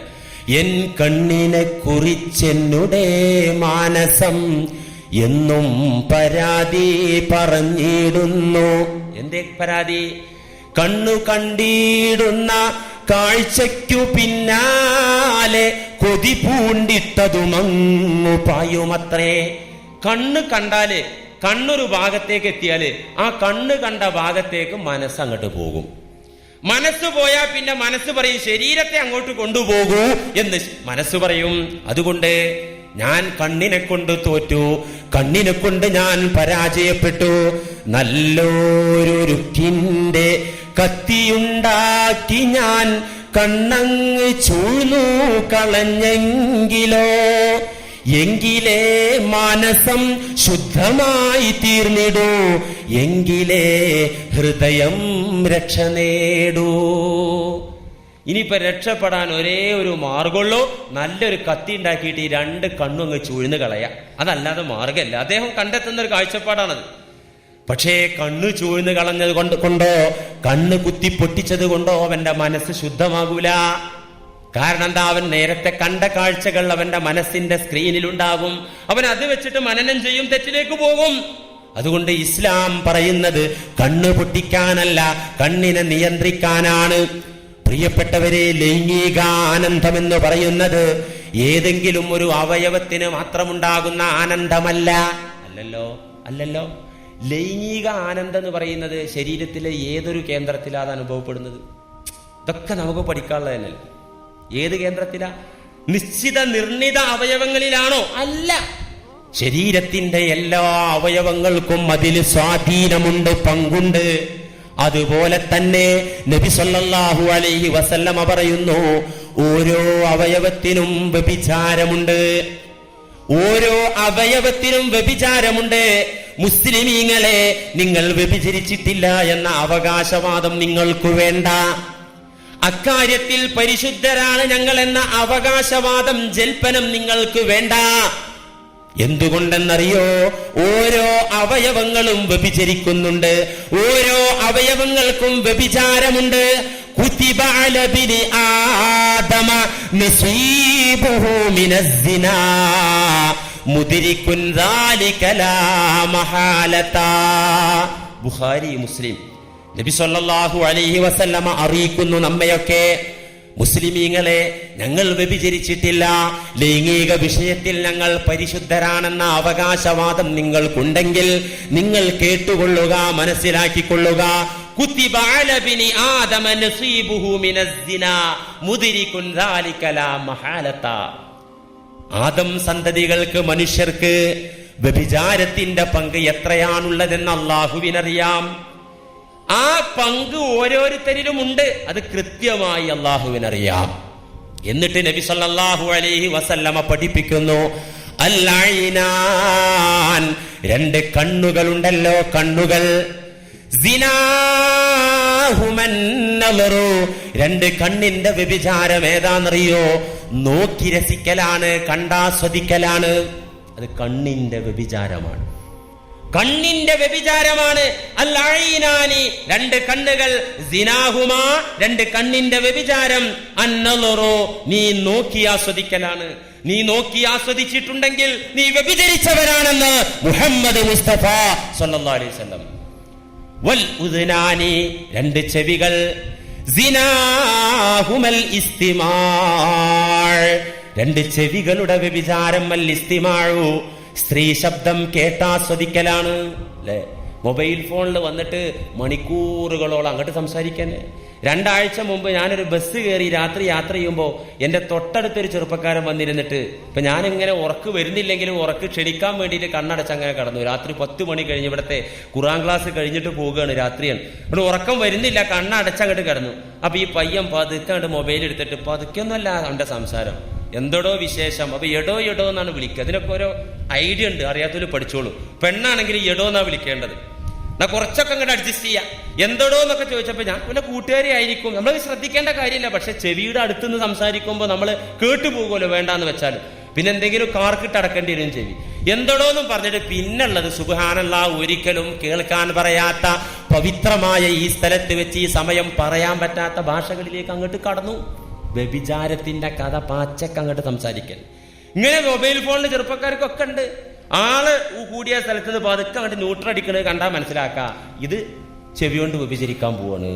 എൻ കണ്ണിനെ കുറിച്ചെന്നുടെ മാനസം എന്നും പരാതി പറഞ്ഞിടുന്നു. എന്തേ പരാതി? കണ്ണു കണ്ടിടുന്ന കാഴ്ചയ്ക്കു പിന്നാലെ കൊതി പൂണ്ടിട്ടതുമങ്ങു പായുമത്രേ. കണ്ണ് കണ്ടാല്, കണ്ണൊരു ഭാഗത്തേക്ക് എത്തിയാല് ആ കണ്ണ് കണ്ട ഭാഗത്തേക്ക് മനസ്സങ്ങോട്ട് പോകും. മനസ്സ് പോയാൽ പിന്നെ മനസ്സ് പറയും ശരീരത്തെ അങ്ങോട്ട് കൊണ്ടുപോകൂ എന്ന് മനസ്സ് പറയും. അതുകൊണ്ട് ഞാൻ കണ്ണിനെ കൊണ്ട് തോറ്റു, കണ്ണിനെ കൊണ്ട് ഞാൻ പരാജയപ്പെട്ടു. നല്ലൊരുക്കിന്റെ കത്തിയുണ്ടാക്കി ഞാൻ കണ്ണങ്ങ് ചൂഴ്ന്നു കളഞ്ഞെങ്കിലോ, എങ്കിലേ മാനസം ശുദ്ധമായി തീർന്നിടൂ, എങ്കിലേ ഹൃദയം രക്ഷ നേടൂ. ഇനിയിപ്പോ രക്ഷപ്പെടാൻ ഒരേ ഒരു മാർഗമുള്ളൂ, നല്ലൊരു കത്തി ഉണ്ടാക്കിയിട്ട് ഈ രണ്ട് കണ്ണും അങ്ങ് ചൂഴ്ന്ന് കളയാ. അതല്ലാതെ മാർഗമല്ല. അദ്ദേഹം കണ്ടെത്തുന്ന ഒരു കാഴ്ചപ്പാടാണത്. പക്ഷേ കണ്ണ് ചൂഴ്ന്ന് കളഞ്ഞത് കൊണ്ടോ കണ്ണ് കുത്തി പൊട്ടിച്ചത് കൊണ്ടോ അവന്റെ മനസ്സ് ശുദ്ധമാകൂല. കാരണം എന്താ? അവൻ നേരത്തെ കണ്ട കാഴ്ചകൾ അവന്റെ മനസ്സിന്റെ സ്ക്രീനിലുണ്ടാകും. അവൻ അത് വെച്ചിട്ട് മനനം ചെയ്യും, തെറ്റിലേക്ക് പോകും. അതുകൊണ്ട് ഇസ്ലാം പറയുന്നത് കണ്ണ് പൊട്ടിക്കാനല്ല, കണ്ണിനെ നിയന്ത്രിക്കാനാണ്. പ്രിയപ്പെട്ടവരെ, ലൈംഗിക ആനന്ദം എന്ന് പറയുന്നത് ഏതെങ്കിലും ഒരു അവയവത്തിന് മാത്രമുണ്ടാകുന്ന ആനന്ദമല്ല. അല്ലല്ലോ. ലൈംഗിക ആനന്ദം എന്ന് പറയുന്നത് ശരീരത്തിലെ ഏതൊരു കേന്ദ്രത്തിലാണ് അനുഭവപ്പെടുന്നത്? ഇതൊക്കെ നമുക്ക് പഠിക്കാനുള്ളത് തന്നെയല്ലേ. ഏത് കേന്ദ്രത്തിലാ? നിശ്ചിത നിർണിത അവയവങ്ങളിലാണോ? അല്ല. ശരീരത്തിന്റെ എല്ലാ അവയവങ്ങൾക്കും അതിൽ സ്വാധീനമുണ്ട്, പങ്കുണ്ട്. അതുപോലെ തന്നെ നബി സല്ലല്ലാഹു അലൈഹി വസല്ലമ പറയുന്നു, ഓരോ അവയവത്തിനും വ്യഭിചാരമുണ്ട്. ഓരോ അവയവത്തിനും വ്യഭിചാരമുണ്ട്. മുസ്ലിമീങ്ങളെ, നിങ്ങൾ വ്യഭിചരിച്ചിട്ടില്ല എന്ന അവകാശവാദം നിങ്ങൾക്ക് വേണ്ട. അക്കാര്യത്തിൽ പരിശുദ്ധരാണ് ഞങ്ങൾ എന്ന അവകാശവാദം, ജൽപ്പനം നിങ്ങൾക്ക് വേണ്ട. എന്തുകൊണ്ടെന്നറിയോ? ഓരോ അവയവങ്ങളും വ്യഭിചരിക്കുന്നുണ്ട്, ഓരോ അവയവങ്ങൾക്കും വ്യഭിചാരമുണ്ട്. കുതിബ അലാ ബിനി ആദമ നസീബുഹു മിനസ്സിനാ മുദ്രികുൻ ദാലിക ലാ മഹാലത. ബുഖാരി, മുസ്ലിം. നബി സല്ലല്ലാഹു അലൈഹി വസല്ലമ അറിയിക്കുന്നു നമ്മയൊക്കെ, മുസ്ലിമീങ്ങളെ, ഞങ്ങൾ വ്യഭിചരിച്ചിട്ടില്ല, ലൈംഗിക വിഷയത്തിൽ ഞങ്ങൾ പരിശുദ്ധരാണെന്ന അവകാശവാദം നിങ്ങൾക്കുണ്ടെങ്കിൽ നിങ്ങൾ കേട്ടുകൊള്ളുക, മനസ്സിലാക്കിക്കൊള്ളുക. കുതിബ അലാ ബിനി ആദമ നസീബുഹു മിനസ്സിനാ മുദ്രികുൻ ദാലിക ലാ മഹാലത. ആദം സന്തതികൾക്ക്, മനുഷ്യർക്ക് വ്യഭിചാരത്തിന്റെ പങ്ക് എത്രയാണുള്ളതെന്ന് അല്ലാഹുവിനറിയാം. ആ പങ്ക് ഓരോരുത്തരിലും ഉണ്ട്, അത് കൃത്യമായി അല്ലാഹുവിനറിയാം. എന്നിട്ട് നബി സല്ലല്ലാഹു അലൈഹി വസല്ലമ പഠിപ്പിക്കുന്നു, അൽ-ഐനാൻ, രണ്ട് കണ്ണുകളുണ്ടല്ലോ, കണ്ണുകൾ. സിനാഹുമൻ നളറു, രണ്ട് കണ്ണിന്റെ വ്യഭിചാരം ഏതാണെന്നറിയോ? നോക്കി രസിക്കലാണ്, കണ്ടാസ്വദിക്കലാണ്. അത് കണ്ണിന്റെ വ്യഭിചാരമാണ്, കണ്ണിന്റെ വ്യഭിചാരമാണ്. അൽ-ഐനാനി, രണ്ട് കണ്ണുകൾ. സിനാഹുമാ, രണ്ട് കണ്ണിന്റെ വ്യഭിചാരം. അൻ-നളറു, നീ നോക്കി ആസ്വദിക്കലാണ്. നീ നോക്കി ആസ്വദിച്ചിട്ടുണ്ടെങ്കിൽ നീ വ്യഭിചരിച്ചവരാണെന്ന് മുഹമ്മദ് മുസ്തഫ സല്ലല്ലാഹു അലൈഹി വസല്ലം. വൽ ഉദ്നാനി, രണ്ട് ചെവികൾ. സിനാഹുമൽ ഇസ്തിമാഅ, രണ്ട് ചെവികളുടെ വ്യഭിചാരം. അൽ ഇസ്തിമാഉ, സ്ത്രീ ശബ്ദം കേട്ടാസ്വദിക്കലാണ്. അല്ലെ, മൊബൈൽ ഫോണിൽ വന്നിട്ട് മണിക്കൂറുകളോളം അങ്ങോട്ട് സംസാരിക്കാൻ. 2 ആഴ്ച മുമ്പ് ഞാനൊരു ബസ് കയറി രാത്രി യാത്ര ചെയ്യുമ്പോൾ എന്റെ തൊട്ടടുത്തൊരു ചെറുപ്പക്കാരൻ വന്നിരുന്നിട്ട്, ഇപ്പൊ ഞാനിങ്ങനെ ഉറക്ക് വരുന്നില്ലെങ്കിലും ഉറക്ക് ക്ഷണിക്കാൻ വേണ്ടിയിട്ട് കണ്ണടച്ച് അങ്ങനെ കടന്നു. രാത്രി 10 മണി കഴിഞ്ഞ്, ഇവിടുത്തെ ഖുർആൻ ക്ലാസ് കഴിഞ്ഞിട്ട് പോവുകയാണ്, രാത്രിയാണ്. അവിടെ ഉറക്കം വരുന്നില്ല, കണ്ണടച്ചങ്ങോട്ട് കിടന്നു. അപ്പൊ ഈ പയ്യൻ പതുക്കെ അങ്ങോട്ട് മൊബൈൽ എടുത്തിട്ട്, പതുക്കൊന്നുമല്ല അവന്റെ സംസാരം, എന്തോടോ വിശേഷം. അപ്പൊ എടോ എടോ എന്നാണ് വിളിക്കുക. അതിനൊക്കെ ഓരോ ഐഡിയ ഉണ്ട്, അറിയാത്തവര് പഠിച്ചോളൂ. പെണ്ണാണെങ്കിൽ എടോ എന്നാ വിളിക്കേണ്ടത്. എന്നാ കുറച്ചൊക്കെ അങ്ങോട്ട് അഡ്ജസ്റ്റ് ചെയ്യാം. എന്തോടോ എന്നൊക്കെ ചോദിച്ചപ്പോ ഞാൻ പിന്നെ കൂട്ടുകാരി ആയിരിക്കും, നമ്മൾ ശ്രദ്ധിക്കേണ്ട കാര്യമില്ല. പക്ഷെ ചെവിയുടെ അടുത്തുനിന്ന് സംസാരിക്കുമ്പോൾ നമ്മൾ കേട്ടുപോകുമല്ലോ, വേണ്ടാന്ന് വെച്ചാൽ. പിന്നെ എന്തെങ്കിലും കാർക്കിട്ട് അടക്കേണ്ടി വരും ചെവി. എന്തോടോ എന്നും പറഞ്ഞിട്ട് പിന്നുള്ളത് സുബ്ഹാനല്ലാഹ്, ഒരിക്കലും കേൾക്കാൻ പറയാത്ത പവിത്രമായ ഈ സ്ഥലത്ത് വെച്ച് ഈ സമയം പറയാൻ പറ്റാത്ത ഭാഷകളിലേക്ക് അങ്ങോട്ട് കടന്നു. വ്യഭിചാരത്തിന്റെ കഥ പാച്ചക്ക് അങ്ങോട്ട് സംസാരിക്കൽ. ഇങ്ങനെ മൊബൈൽ ഫോണിൽ ചെറുപ്പക്കാർക്കൊക്കെ ഉണ്ട്. ആള് കൂടിയ സ്ഥലത്ത് നിന്ന് പതുക്കെ അങ്ങോട്ട് ന്യൂട്രടിക്കണത് കണ്ടാൽ മനസ്സിലാക്കാം, ഇത് ചെവി കൊണ്ട് വ്യഭിചരിക്കാൻ പോവാണ്.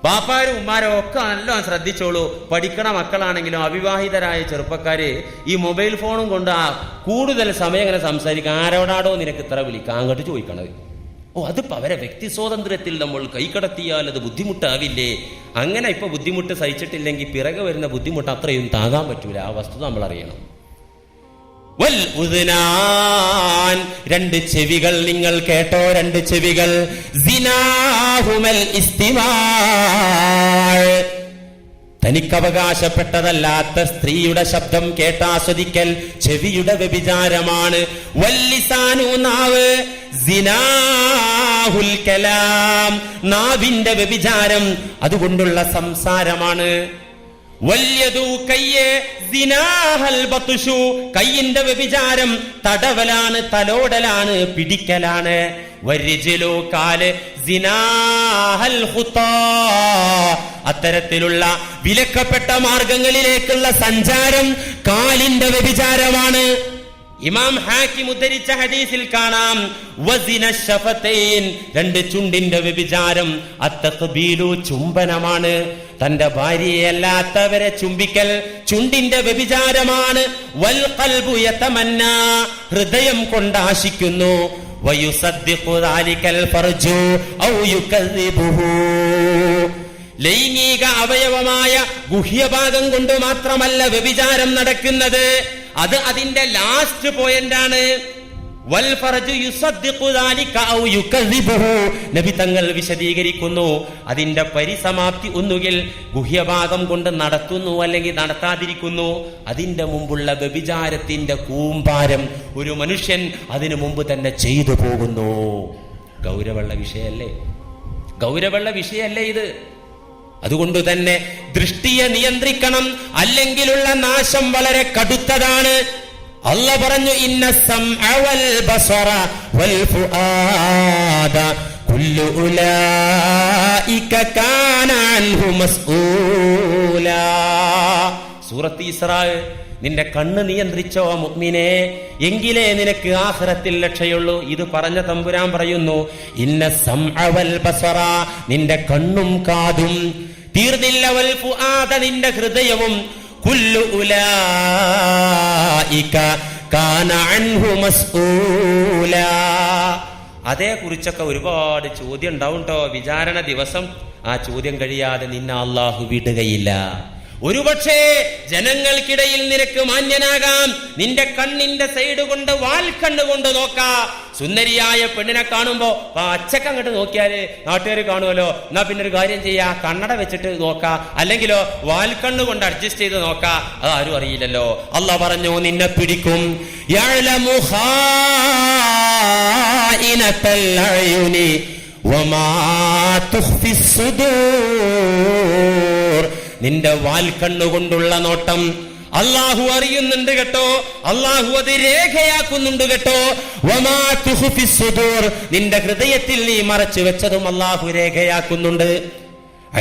ബാപ്പാരും ഉമ്മാരും ഒക്കെ നല്ല ശ്രദ്ധിച്ചോളൂ. പഠിക്കണ മക്കളാണെങ്കിലും അവിവാഹിതരായ ചെറുപ്പക്കാര് ഈ മൊബൈൽ ഫോണും കൊണ്ട് കൂടുതൽ സമയം ഇങ്ങനെ സംസാരിക്കാം. ആരോടാടോ നിനക്ക് ഇത്ര വിളിക്കാം അങ്ങോട്ട് ചോദിക്കണത്. അതിപ്പോ അവരെ വ്യക്തി സ്വാതന്ത്ര്യത്തിൽ നമ്മൾ കൈകടത്തിയാൽ അത് ബുദ്ധിമുട്ടാവില്ലേ? അങ്ങനെ ഇപ്പൊ ബുദ്ധിമുട്ട് സഹിച്ചിട്ടില്ലെങ്കിൽ പിറകെ വരുന്ന ബുദ്ധിമുട്ട് അത്രയും താങ്ങാൻ പറ്റൂല. ആ വസ്തുത നമ്മൾ അറിയണം. വൽ ഉദ്നാൻ, രണ്ട് ചെവികൾ. നിങ്ങൾ കേട്ടോ, രണ്ട് ചെവികൾ. സിനാഹുമൽ ഇസ്തിമാഅ, തനിക്കവകാശപ്പെട്ടതല്ലാത്ത സ്ത്രീയുടെ ശബ്ദം കേട്ടാസ്വദിക്കൽ ചെവിയുടെ വ്യഭിചാരമാണ്. വല്ലിസാനു, നാവ്. സിനാഹുൽ കലാം, നാവിന്റെ വ്യഭിചാരം, അതുകൊണ്ടുള്ള സംസാരമാണ്. വല്യദു, കയ്യ്. സിനാഹൽ ബത്ഷു, കയ്യിന്റെ വ്യഭിചാരം തടവലാണ്, തലോടലാണ്, പിടിക്കലാണ്. വരിജ്ലു, കാല്. സിനാഹൽ ഖുത്താ, അത്തരത്തിലുള്ള വിലക്കപ്പെട്ട മാർഗങ്ങളിലേക്കുള്ള സഞ്ചാരം കാലിന്റെ വ്യഭിചാരമാണ്. ഇമാം ഹാക്കിം ഉദ്ധരിച്ച ഹദീസിൽ കാണാം, വസിന ശഫതൈൻ, രണ്ട് ചുണ്ടിന്റെ വ്യഭിചാരം. അത്തഖ്ബീലു, ചുംബനമാണ്. തന്റെ ഭാര്യയല്ലാത്തവരെ ചുംബിക്കൽ ചുണ്ടിന്റെ വ്യഭിചാരമാണ്. വൽ ഖൽബു യതമന്നാ, ഹൃദയം കൊണ്ട് ആശിക്കുന്നു. വയുസദ്ദിഖു ദാലികൽ ഫർജു ഔ യുകദ്ദിബുഹു, ലൈംഗിക അവയവമായ ഗുഹ്യഭാഗം കൊണ്ട് മാത്രമല്ല വ്യഭിചാരം നടക്കുന്നത്, അത് അതിന്റെ ലാസ്റ്റ് പോയിന്റാണ്. വൽ ഫർജു യുസദ്ദിഖു ദാലിക ഔ യുകദ്ദിബുഹു, നബി തങ്ങൾ വിശദീകരിക്കുന്നു, അതിന്റെ പരിസമാപ്തി ഒന്നുകിൽ ഗുഹ്യഭാഗം കൊണ്ട് നടത്തുന്നു അല്ലെങ്കിൽ നടത്താതിരിക്കുന്നു. അതിന്റെ മുമ്പുള്ള വ്യഭിചാരത്തിന്റെ കൂമ്പാരം ഒരു മനുഷ്യൻ അതിനു മുമ്പ് തന്നെ ചെയ്തു പോകുന്നു. ഗൗരവമുള്ള വിഷയല്ലേ? ഗൗരവമുള്ള വിഷയല്ലേ ഇത്? അതുകൊണ്ട് തന്നെ ദൃഷ്ടിയെ നിയന്ത്രിക്കണം, അല്ലെങ്കിലുള്ള നാശം വളരെ കടുത്തതാണ്. അല്ലാഹു പറഞ്ഞു, ഇന്ന സമഅ വൽ ബസറ വൽ ഫുആദ കുല്ലു ഉലൈക കാന അൻഹു മസ്ഊലാ. സൂറത്ത് ഇസ്രാ. നിന്റെ കണ്ണ് നിയന്ത്രിച്ചോ മുഅ്മിനേ, എങ്കിലേ നിനക്ക് ആഖിറത്തിൽ രക്ഷയുള്ളൂ. ഇത് പറഞ്ഞ തമ്പുരാൻ പറയുന്നു, ഇന്ന സമഅ വൽ ബസറ, നിന്റെ കണ്ണും കാതും, തീർന്നില്ല, വൽ ഫുആദ, നിന്റെ ഹൃദയവും, കുല്ലു ഉലൈക കാന അൻഹു മസ്ഊലാ. അതേക്കുറിച്ചൊക്കെ ഒരുപാട് ചോദ്യം ഉണ്ടാവും ട്ടോ. വിചാരണ ദിവസം ആ ചോദ്യം കഴിയാതെ നിന്നെ അല്ലാഹു വിടുകയില്ല. ഒരുപക്ഷേ ജനങ്ങൾക്കിടയിൽ നിനക്ക് മാന്യനാകാം. നിന്റെ കണ്ണിന്റെ സൈഡ് കൊണ്ട്, വാൽക്കണ്ണ് കൊണ്ട് നോക്കാ. സുന്ദരിയായ പെണ്ണിനെ കാണുമ്പോ അച്ചക്ക് അങ്ങോട്ട് നോക്കിയാല് നാട്ടുകാർ കാണുമല്ലോ, എന്നാ പിന്നെ ഒരു കാര്യം ചെയ്യാ, കണ്ണട വെച്ചിട്ട് നോക്കാ, അല്ലെങ്കിലോ വാൽക്കണ്ണ് കൊണ്ട് അഡ്ജസ്റ്റ് ചെയ്ത് നോക്കാ. അത് ആരും അറിയില്ലല്ലോ. അല്ലാഹു പറഞ്ഞു, നിന്നെ പിടിക്കും. യഅലമു ഖായിനത്തൽ അയുനി വമാ തുഖ്ഫിസ് സുദൂർ. നിന്റെ വാൽക്കണ്ണുകൊണ്ടുള്ള നോട്ടം അല്ലാഹു അറിയുന്നുണ്ട് കേട്ടോ. അല്ലാഹു അത് രേഖയാക്കുന്നുണ്ട് കേട്ടോ. വമാ തുഖ്ഫിസ് സുദൂർ, നിന്റെ ഹൃദയത്തിൽ നീ മറച്ചു വെച്ചതും അല്ലാഹു രേഖയാക്കുന്നുണ്ട്.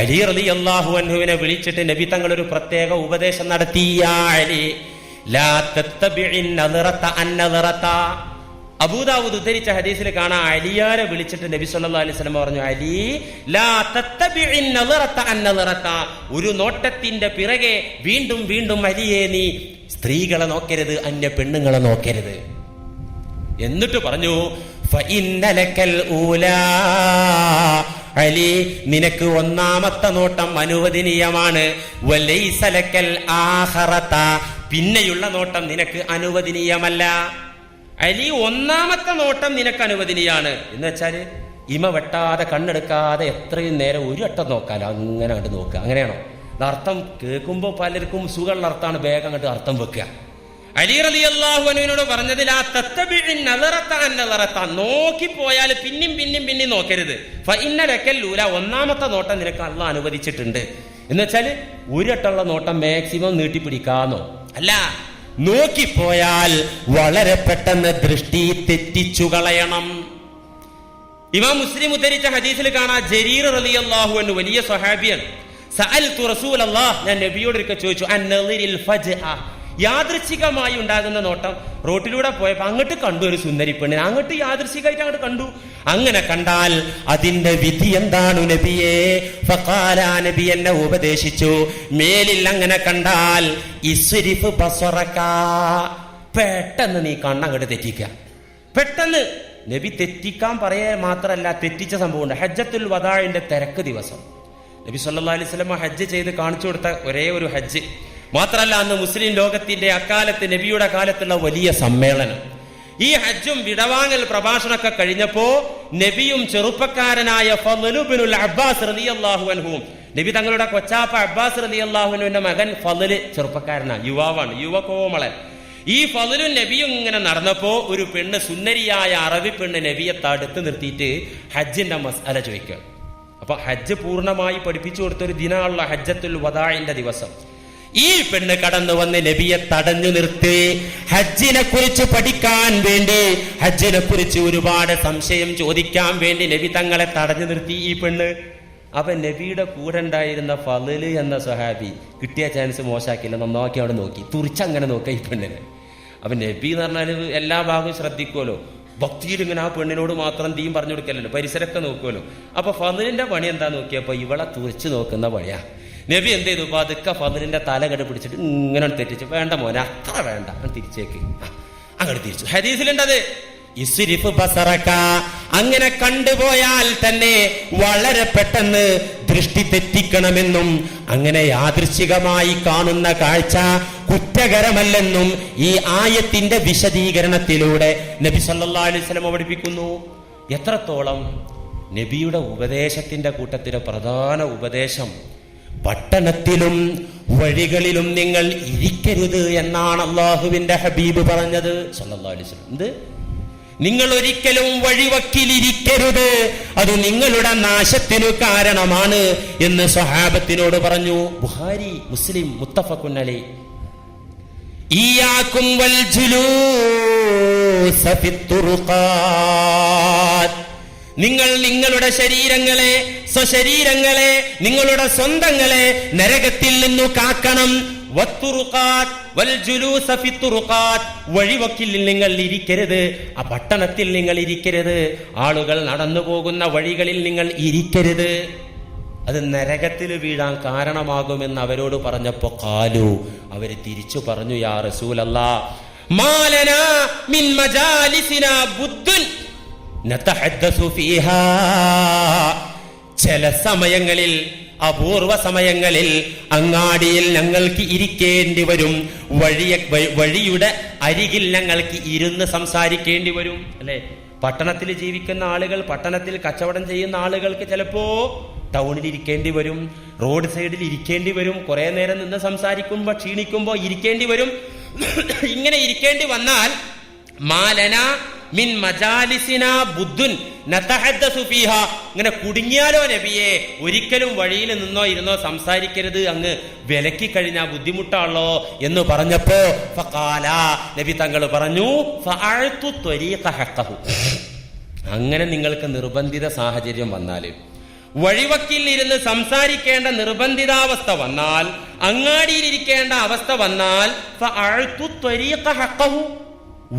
അലി റളിയല്ലാഹു അൻഹുവിനെ വിളിച്ചിട്ട് നബി തങ്ങൾ ഒരു പ്രത്യേക ഉപദേശം നടത്തി. യാ അലി ലാ തത്തബിഇൻ നദറത അന്നദറത. അബൂദാവൂദ് ഉദ്ധരിച്ച ഹദീസിൽ കാണാം, അലിയാരെ വിളിച്ചിട്ട് നബി സല്ലല്ലാഹു അലൈഹി വസല്ലം പറഞ്ഞു, അലി ലാ തത്തബിഇൻ നദറത അന്നദറത, ഒരു നോട്ടത്തിന്റെ പിറകെ വീണ്ടും വീണ്ടും അലിയെ നീ സ്ത്രീകളെ നോക്കരുത്, അന്യ പെണ്ണുങ്ങളെ നോക്കരുത്. എന്നിട്ട് പറഞ്ഞു, ഫഇന്നലക്കൽ ഊലാ, അലി നിനക്ക് ഒന്നാമത്തെ നോട്ടം അനുവദനീയമാണ്. വലൈസ ലക്കൽ ആഖറത, പിന്നെയുള്ള നോട്ടം നിനക്ക് അനുവദനീയമല്ല. അലി ഒന്നാമത്തെ നോട്ടം നിനക്ക് അനുവദനീയാണ് എന്ന് വെച്ചാല് ഇമ വെട്ടാതെ കണ്ണെടുക്കാതെ എത്രയും നേരം ഒരു വട്ടം നോക്കാലോ, അങ്ങനെ അങ്ങോട്ട് നോക്കുക. അങ്ങനെയാണോ? അർത്ഥം കേൾക്കുമ്പോൾ പലർക്കും സുഖമുള്ള അർത്ഥമാണ്, വേഗം അങ്ങോട്ട് അർത്ഥം വെക്കുക. അലി റളിയല്ലാഹു അൻഹുവിനോട് പറഞ്ഞതിൽ ആ തത്തബിഇൻ നദറത അന്നദറത, നോക്കിപ്പോയാൽ പിന്നെയും പിന്നെയും പിന്നെയും നോക്കരുത്. ഫഇന്ന ലക്കൽ ഊല, ഒന്നാമത്തെ നോട്ടം നിനക്ക് അല്ലാഹു അനുവദിച്ചിട്ടുണ്ട്. എന്ന് വെച്ചാൽ ഒരു വട്ടമുള്ള നോട്ടം മാക്സിമം നീട്ടിപ്പിടിക്കാന്നോ അല്ല, നോക്കിപ്പോയാൽ വളരെ പെട്ടെന്ന് ദൃഷ്ടി തെറ്റിച്ചു കളയണം. ഇമാം മുസ്ലിം ഉദ്ധരിച്ച ഹദീസിൽ കാണാം, ജരീർ റളിയല്ലാഹു അൻഹു വലിയ സ്വഹാബിയാണ്. സഅൽതു റസൂലല്ലാഹ്, ഞാൻ നബിയോട് ഒരിക്കൽ ചോദിച്ചു, അന്നളിരിൽ ഫജ്അ, യാദൃച്ഛികമായി ഉണ്ടാകുന്ന നോട്ടം. റോട്ടിലൂടെ പോയപ്പോ അങ്ങോട്ട് കണ്ടു ഒരു സുന്ദരി പെണ്ണിനെ, അങ്ങോട്ട് യാദൃച്ഛികമായിട്ട് അങ്ങോട്ട് കണ്ടു. അങ്ങനെ കണ്ടാൽ അതിന്റെ വിധി എന്താണ് നബിയേ? ഫഖാല, നബി എന്നെ ഉപദേശിച്ചു, മേലിൽ അങ്ങനെ കണ്ടാൽ ഇസ്രിഫ് ബസറക, പെട്ടെന്ന് നീ കണ്ണങ്ങോട്ട് തെറ്റിക്കുക. പെട്ടെന്ന് നബി തെറ്റിക്കാൻ പറയേ മാത്രല്ല, തെറ്റിച്ച സംഭവമുണ്ട്. ഹജ്ജത്തുൽ വദാഇന്റെ തിരക്ക് ദിവസം നബി സല്ലല്ലാഹു അലൈഹി വസല്ലം ഹജ്ജ് ചെയ്ത് കാണിച്ചു കൊടുത്ത ഒരേ ഒരു ഹജ്ജ് മാത്രല്ല, അന്ന് മുസ്ലിം ലോകത്തിന്റെ അക്കാലത്ത് നബിയുടെ കാലത്തുള്ള വലിയ സമ്മേളനം. ഈ ഹജ്ജും വിടവാങ്ങൽ പ്രഭാഷണമൊക്കെ കഴിഞ്ഞപ്പോ നബിയും ചെറുപ്പക്കാരനായ ഫള് ഇബ്നുൽ അബ്ബാസ് റളിയല്ലാഹു അൻഹു, നബി തങ്ങളുടെ കൊച്ചാപ്പ അബ്ബാസ് റളിയല്ലാഹു അൻഹുവിന്റെ മകൻ ഫള് ചെറുപ്പക്കാരനാണ്, യുവാവാണ്, യുവകോമളൻ. ഈ ഫളും നബിയും ഇങ്ങനെ നടന്നപ്പോ ഒരു പെണ്ണ്, സുന്ദരിയായ അറബി പെണ്ണ് നബിയെ തടുത്ത് നിർത്തിയിട്ട് ഹജ്ജിന്റെ മസ്അല ചോദിക്കുക. അപ്പൊ ഹജ്ജ് പൂർണ്ണമായി പഠിപ്പിച്ചു കൊടുത്തൊരു ദിനമുള്ള ഹജ്ജത്തുൽ വദാഇന്റെ ദിവസം ഈ പെണ്ണ് കടന്നു വന്ന് നബിയെ തടഞ്ഞു നിർത്തി. ഹജ്ജിനെ കുറിച്ച് പഠിക്കാൻ വേണ്ടി, ഹജ്ജിനെ കുറിച്ച് ഒരുപാട് സംശയം ചോദിക്കാൻ വേണ്ടി നബി തങ്ങളെ തടഞ്ഞു നിർത്തി ഈ പെണ്ണ്. അപ്പൊ നബിയുടെ കൂടെ ഉണ്ടായിരുന്ന ഫള് എന്ന സ്വഹാബി കിട്ടിയ ചാൻസ് മോശാക്കില്ല, നന്നാക്കി അവിടെ നോക്കി, തുറിച്ചങ്ങനെ നോക്കുക ഈ പെണ്ണിനെ. അപ്പൊ നബി എന്ന് പറഞ്ഞാല് എല്ലാ ഭാഗവും ശ്രദ്ധിക്കുമല്ലോ, ഭക്തിയിൽ ഇങ്ങനെ ആ പെണ്ണിനോട് മാത്രം തീം പറഞ്ഞു കൊടുക്കല്ലോ, പരിസരമൊക്കെ നോക്കുമല്ലോ. അപ്പൊ ഫളിന്റെ പണി എന്താ നോക്കിയപ്പോ ഇവളെ തുറിച്ചു നോക്കുന്ന പണിയാ. നബി എന്ത് ചെയ്തു? പതുക്കെ ഫളിന്റെ തല കണ്ട് പിടിച്ചിട്ട് ഇങ്ങനെ തെറ്റിച്ചു. വേണ്ട മോനെ, അത്ര വേണ്ട, തിരിച്ചേക്ക്, അങ്ങോട്ട് തിരിച്ചു. ഹദീസിലുണ്ടത്, ഇസ്രിഫ് ബസറക, അങ്ങനെ കണ്ടുപോയാൽ തന്നെ വളരെ പെട്ടെന്ന് ദൃഷ്ടി തെറ്റിക്കണമെന്നും അങ്ങനെ യാദൃശ്ചികമായി കാണുന്ന കാഴ്ച കുറ്റകരമല്ലെന്നും ഈ ആയത്തിന്റെ വിശദീകരണത്തിലൂടെ നബി സല്ലല്ലാഹു അലൈഹി വസല്ലം പഠിപ്പിക്കുന്നു. എത്രത്തോളം നബിയുടെ ഉപദേശത്തിന്റെ കൂട്ടത്തിലെ പ്രധാന ഉപദേശം, പട്ടണത്തിലും വഴികളിലും നിങ്ങൾ ഇരിക്കരുത് എന്നാണ് അള്ളാഹുവിന്റെ ഹബീബ് പറഞ്ഞത് സല്ലല്ലാഹു അലൈഹി വസല്ലം. എന്ത്? നിങ്ങൾ ഒരിക്കലും വഴിവക്കിലിരിക്കരുത്, അത് നിങ്ങളുടെ നാശത്തിനു കാരണമാണ് എന്ന് സ്വഹാബത്തിനോട് പറഞ്ഞു. ബുഖാരി, മുസ്ലിം, മുത്തഫഖുൻ അലൈഹി. ഇയ്യാകും വൽ ജുലൂസ ഫിത്തുറുഖാത്ത്, നിങ്ങൾ നിങ്ങളുടെ ശരീരങ്ങളെ, സ്വശരീരങ്ങളെ, നിങ്ങളുടെ സ്വന്തങ്ങളെ നരകത്തിൽ നിന്നു കാക്കണം. വത്തുറുഖാത്ത് വൽ ജുലൂസ ഫിത്തുറുഖാത്ത്, വഴിവക്കിൽ നിങ്ങൾ ഇരിക്കരുത്, ആ പട്ടണത്തിൽ നിങ്ങൾ ഇരിക്കരുത്, ആളുകൾ നടന്നു പോകുന്ന വഴികളിൽ നിങ്ങൾ ഇരിക്കരുത്, അത് നരകത്തിൽ വീഴാൻ കാരണമാകുമെന്ന് അവരോട് പറഞ്ഞപ്പോ ഖാലു, അവര് തിരിച്ചു പറഞ്ഞു, യാ റസൂലല്ലാഹ്, മാലനാ മിൻ മജാലിസിനാ ബുദ്ദുൻ നതഹദ്ദസു ഫീഹാ, ചില സമയങ്ങളിൽ, അപൂർവ സമയങ്ങളിൽ അങ്ങാടിയിൽ ഞങ്ങൾക്ക് ഇരിക്കേണ്ടി വരും, വഴിയുടെ അരികിൽ ഞങ്ങൾക്ക് ഇരുന്ന് സംസാരിക്കേണ്ടി വരും. അല്ലെ, പട്ടണത്തിൽ ജീവിക്കുന്ന ആളുകൾ, പട്ടണത്തിൽ കച്ചവടം ചെയ്യുന്ന ആളുകൾക്ക് ചിലപ്പോ ടൗണിൽ ഇരിക്കേണ്ടി വരും, റോഡ് സൈഡിൽ ഇരിക്കേണ്ടി വരും, കുറെ നേരം നിന്ന് സംസാരിക്കുമ്പോ ക്ഷീണിക്കുമ്പോ ഇരിക്കേണ്ടി വരും. ഇങ്ങനെ ഇരിക്കേണ്ടി വന്നാൽ മാലന മിൻ മജാലിസിനാ ബുദ്ദുൻ നതഹദ്ദസു ഫീഹാ, ഇങ്ങനെ കുടുങ്ങിയാലോ നബിയെ, ഒരിക്കലും വഴിയിൽ നിന്നോ ഇരുന്നോ സംസാരിക്കരുത്, അങ്ങ് വിലക്കി കഴിഞ്ഞാൽ ബുദ്ധിമുട്ടാണല്ലോ എന്ന് പറഞ്ഞപ്പോ ഫഖാല, നബി തങ്ങൾ പറഞ്ഞു, ഫഅഅതു ത്വരീഖ ഹഖഹു, അങ്ങനെ നിങ്ങൾക്ക് നിർബന്ധിത സാഹചര്യം വന്നാൽ, വഴിവക്കിൽ ഇരുന്ന് സംസാരിക്കേണ്ട നിർബന്ധിതാവസ്ഥ വന്നാൽ, അങ്ങാടിയിലിരിക്കേണ്ട അവസ്ഥ വന്നാൽ, ഫഅഅതു ത്വരീഖ ഹഖഹു,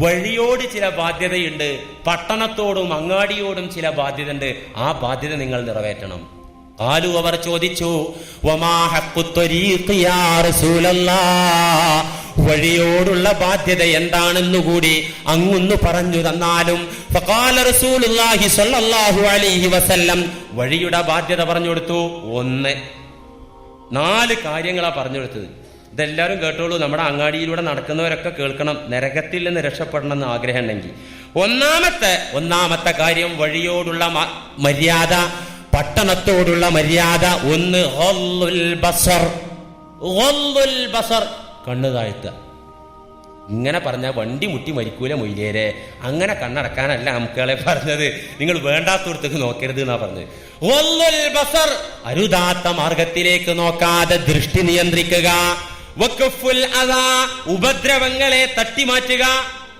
വഴിയോട് ചില ബാധ്യതയുണ്ട്, പട്ടണത്തോടും അങ്ങാടിയോടും ചില ബാധ്യതയുണ്ട്, ആ ബാധ്യത നിങ്ങൾ നിറവേറ്റണം. ഖാലു, അവർ ചോദിച്ചു, വമാ ഹഖ്ഖു ത്വരീഖി യാ റസൂലല്ലാഹ്, വഴിയോടുള്ള ബാധ്യത എന്താണെന്നുകൂടി അങ്ങൊന്ന് പറഞ്ഞു തന്നാലും. ഫഖാല റസൂലുള്ളാഹി സ്വല്ലല്ലാഹു അലൈഹി വസല്ലം, വഴിയുടെ ബാധ്യത പറഞ്ഞു കൊടുത്തു. 4 കാര്യങ്ങളാ പറഞ്ഞു കൊടുത്തത്. ഇതെല്ലാവരും കേട്ടോളൂ, നമ്മുടെ അങ്ങാടിയിലൂടെ നടക്കുന്നവരൊക്കെ കേൾക്കണം, നരകത്തിൽ നിന്ന് രക്ഷപ്പെടണം എന്ന് ആഗ്രഹം ഉണ്ടെങ്കിൽ. ഒന്നാമത്തെ കാര്യം, വഴിയോടുള്ള മര്യാദ, പട്ടണത്തോടുള്ള മര്യാദ. 1 ഗള്ളുൽ ബസർ, കണ്ണു താഴ്ത്തുക. ഇങ്ങനെ പറഞ്ഞ വണ്ടി മുട്ടി മരിക്കൂല മൊയ്ലേരെ, അങ്ങനെ കണ്ണടക്കാനല്ല നമുക്കളെ പറഞ്ഞത്, നിങ്ങൾ വേണ്ടാത്തടത്തേക്ക് നോക്കരുത് എന്നാ പറഞ്ഞത്. ഗള്ളുൽ ബസർ, അരുതാത്ത മാർഗത്തിലേക്ക് നോക്കാതെ ദൃഷ്ടി നിയന്ത്രിക്കുക. വഖഫുൽ അദാ, ഉപദ്രവങ്ങളെ തട്ടിമാറ്റുക.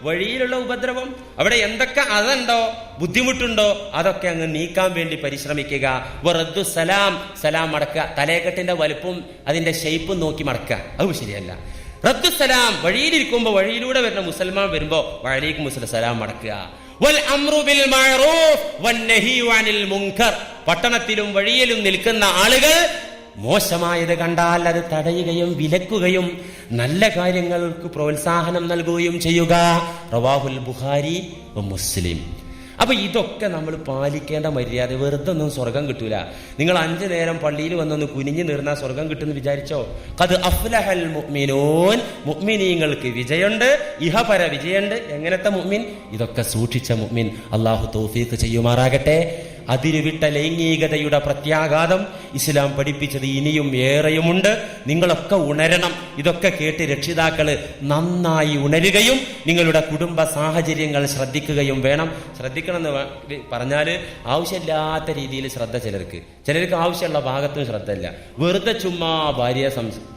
വഴിയിലുള്ള ഉപദ്രവം, അവിടെ എന്തൊക്കെ അതുണ്ടോ, ബുദ്ധിമുട്ടുണ്ടോ, അതൊക്കെ അങ്ങ് നീക്കാൻ വേണ്ടി പരിശ്രമിക്കുക. വറദ്ദു സലാം, സലാം മടക്കുക. തലേക്കെട്ടിന്റെ വലുപ്പവും അതിന്റെ ഷേപ്പും നോക്കി മടക്കുക, അത് ശരിയല്ല. റദ്ദു സലാം, വഴിയിലിരിക്കുമ്പോ, വഴിയിലൂടെ വരുന്ന മുസൽമാൻ വരുമ്പോ വഅലൈക്കും സലാം മടക്കുക. വൽ അംറു ബിൽ മഅറൂഫ് വന്നഹീ അനിൽ മുൻകർ, പട്ടണത്തിലും വഴിയിലും നിൽക്കുന്ന ആളുകൾ മോശമായത് കണ്ടാൽ അത് തടയുകയും വിലക്കുകയും നല്ല കാര്യങ്ങൾക്ക് പ്രോത്സാഹനം നൽകുകയും ചെയ്യുക. റവാഹുൽ ബുഖാരി മുസ്ലിം. അപ്പൊ ഇതൊക്കെ നമ്മൾ പാലിക്കേണ്ട മര്യാദ. വെറുതെ ഒന്നും സ്വർഗം കിട്ടൂല. നിങ്ങൾ 5 നേരം പള്ളിയിൽ വന്നൊന്ന് കുനിഞ്ഞു നിർന്നാൽ സ്വർഗം കിട്ടുമെന്ന് വിചാരിച്ചോ? ഖദ് അഫ്ലഹൽ മുഅ്മിനൂൻ, മുഅ്മിനീങ്ങൾക്ക് വിജയുണ്ട്, ഇഹപര വിജയുണ്ട്. എങ്ങനത്തെ മുഅ്മിൻ? ഇതൊക്കെ സൂക്ഷിച്ച മുഅ്മിൻ. അല്ലാഹു തൗഫീഖ് ചെയ്യുമാറാകട്ടെ. അതിരുവിട്ട ലൈംഗികതയുടെ പ്രത്യാഘാതം ഇസ്ലാം പഠിപ്പിച്ചത് ഇനിയും ഏറെയുമുണ്ട്. നിങ്ങളൊക്കെ ഉണരണം. ഇതൊക്കെ കേട്ട് രക്ഷിതാക്കള് നന്നായി ഉണരുകയും നിങ്ങളുടെ കുടുംബ സാഹചര്യങ്ങൾ ശ്രദ്ധിക്കുകയും വേണം. ശ്രദ്ധിക്കണം എന്ന് പറഞ്ഞാല് ആവശ്യമില്ലാത്ത രീതിയിൽ ശ്രദ്ധ ചിലർക്ക് ആവശ്യമുള്ള ഭാഗത്തും ശ്രദ്ധയില്ല. വെറുതെ ചുമ്മാ ഭാര്യയെ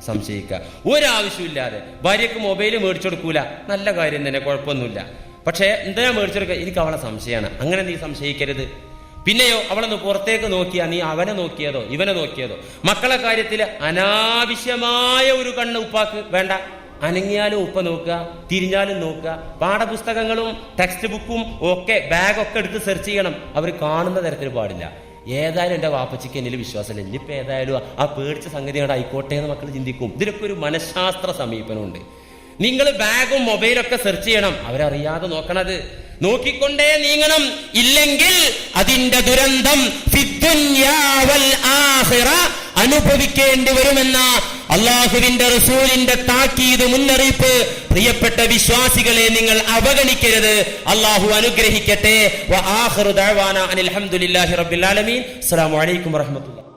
സംശയിക്കുക, ഒരാവശ്യമില്ലാതെ. ഭാര്യക്ക് മൊബൈൽ മേടിച്ചു കൊടുക്കൂല, നല്ല കാര്യം തന്നെ, കുഴപ്പമൊന്നുമില്ല. പക്ഷെ എന്തിനാ മേടിച്ചു കൊടുക്കുക? എനിക്ക് അവളെ സംശയമാണ്. അങ്ങനെ നീ സംശയിക്കരുത്. പിന്നെയോ, അവളൊന്ന് പുറത്തേക്ക് നോക്കിയാ നീ അവനെ നോക്കിയതോ ഇവനെ നോക്കിയതോ. മക്കളെ കാര്യത്തിൽ അനാവശ്യമായ ഒരു കണ്ണ് ഉപ്പാക്ക് വേണ്ട. അനങ്ങിയാലും ഉപ്പ നോക്കുക, തിരിഞ്ഞാലും നോക്കുക. പാഠപുസ്തകങ്ങളും ടെക്സ്റ്റ് ബുക്കും ഒക്കെ ബാഗൊക്കെ എടുത്ത് സെർച്ച് ചെയ്യണം. അവർ കാണുന്ന തരത്തിൽ പാടില്ല. ഏതായാലും എൻ്റെ വാപ്പച്ചിക്ക് എന്നിൽ വിശ്വാസമില്ല, ഇനിയിപ്പോൾ ഏതായാലും ആ പേടിച്ച സംഗതി ആയിക്കോട്ടെ എന്ന് മക്കൾ ചിന്തിക്കും. ഇതിനൊക്കെ ഒരു മനഃശാസ്ത്ര സമീപനമുണ്ട്. നിങ്ങൾ ബാഗും മൊബൈലൊക്കെ സെർച്ച് ചെയ്യണം. അവരറിയാതെ നോക്കണത്. നോക്കിക്കൊണ്ടേ നീങ്ങണം. ഇല്ലെങ്കിൽ അതിന്റെ ദുരന്തം ഫിദ്ദുനിയാ വൽ ആഖിറ അനുഭവിക്കേണ്ടി വരുമെന്ന അല്ലാഹുവിന്റെ റസൂലിന്റെ താക്കീത്, മുന്നറിയിപ്പ്. പ്രിയപ്പെട്ട വിശ്വാസികളെ, നിങ്ങൾ അവഗണിക്കരുത്. അല്ലാഹു അനുഗ്രഹിക്കട്ടെ. വ ആഖിറു ദഅവാന അനിൽ ഹംദുലില്ലാഹി റബ്ബിൽ ആലമീൻ. അസ്സലാമു അലൈക്കും വറഹ്മത്തുള്ളാഹി.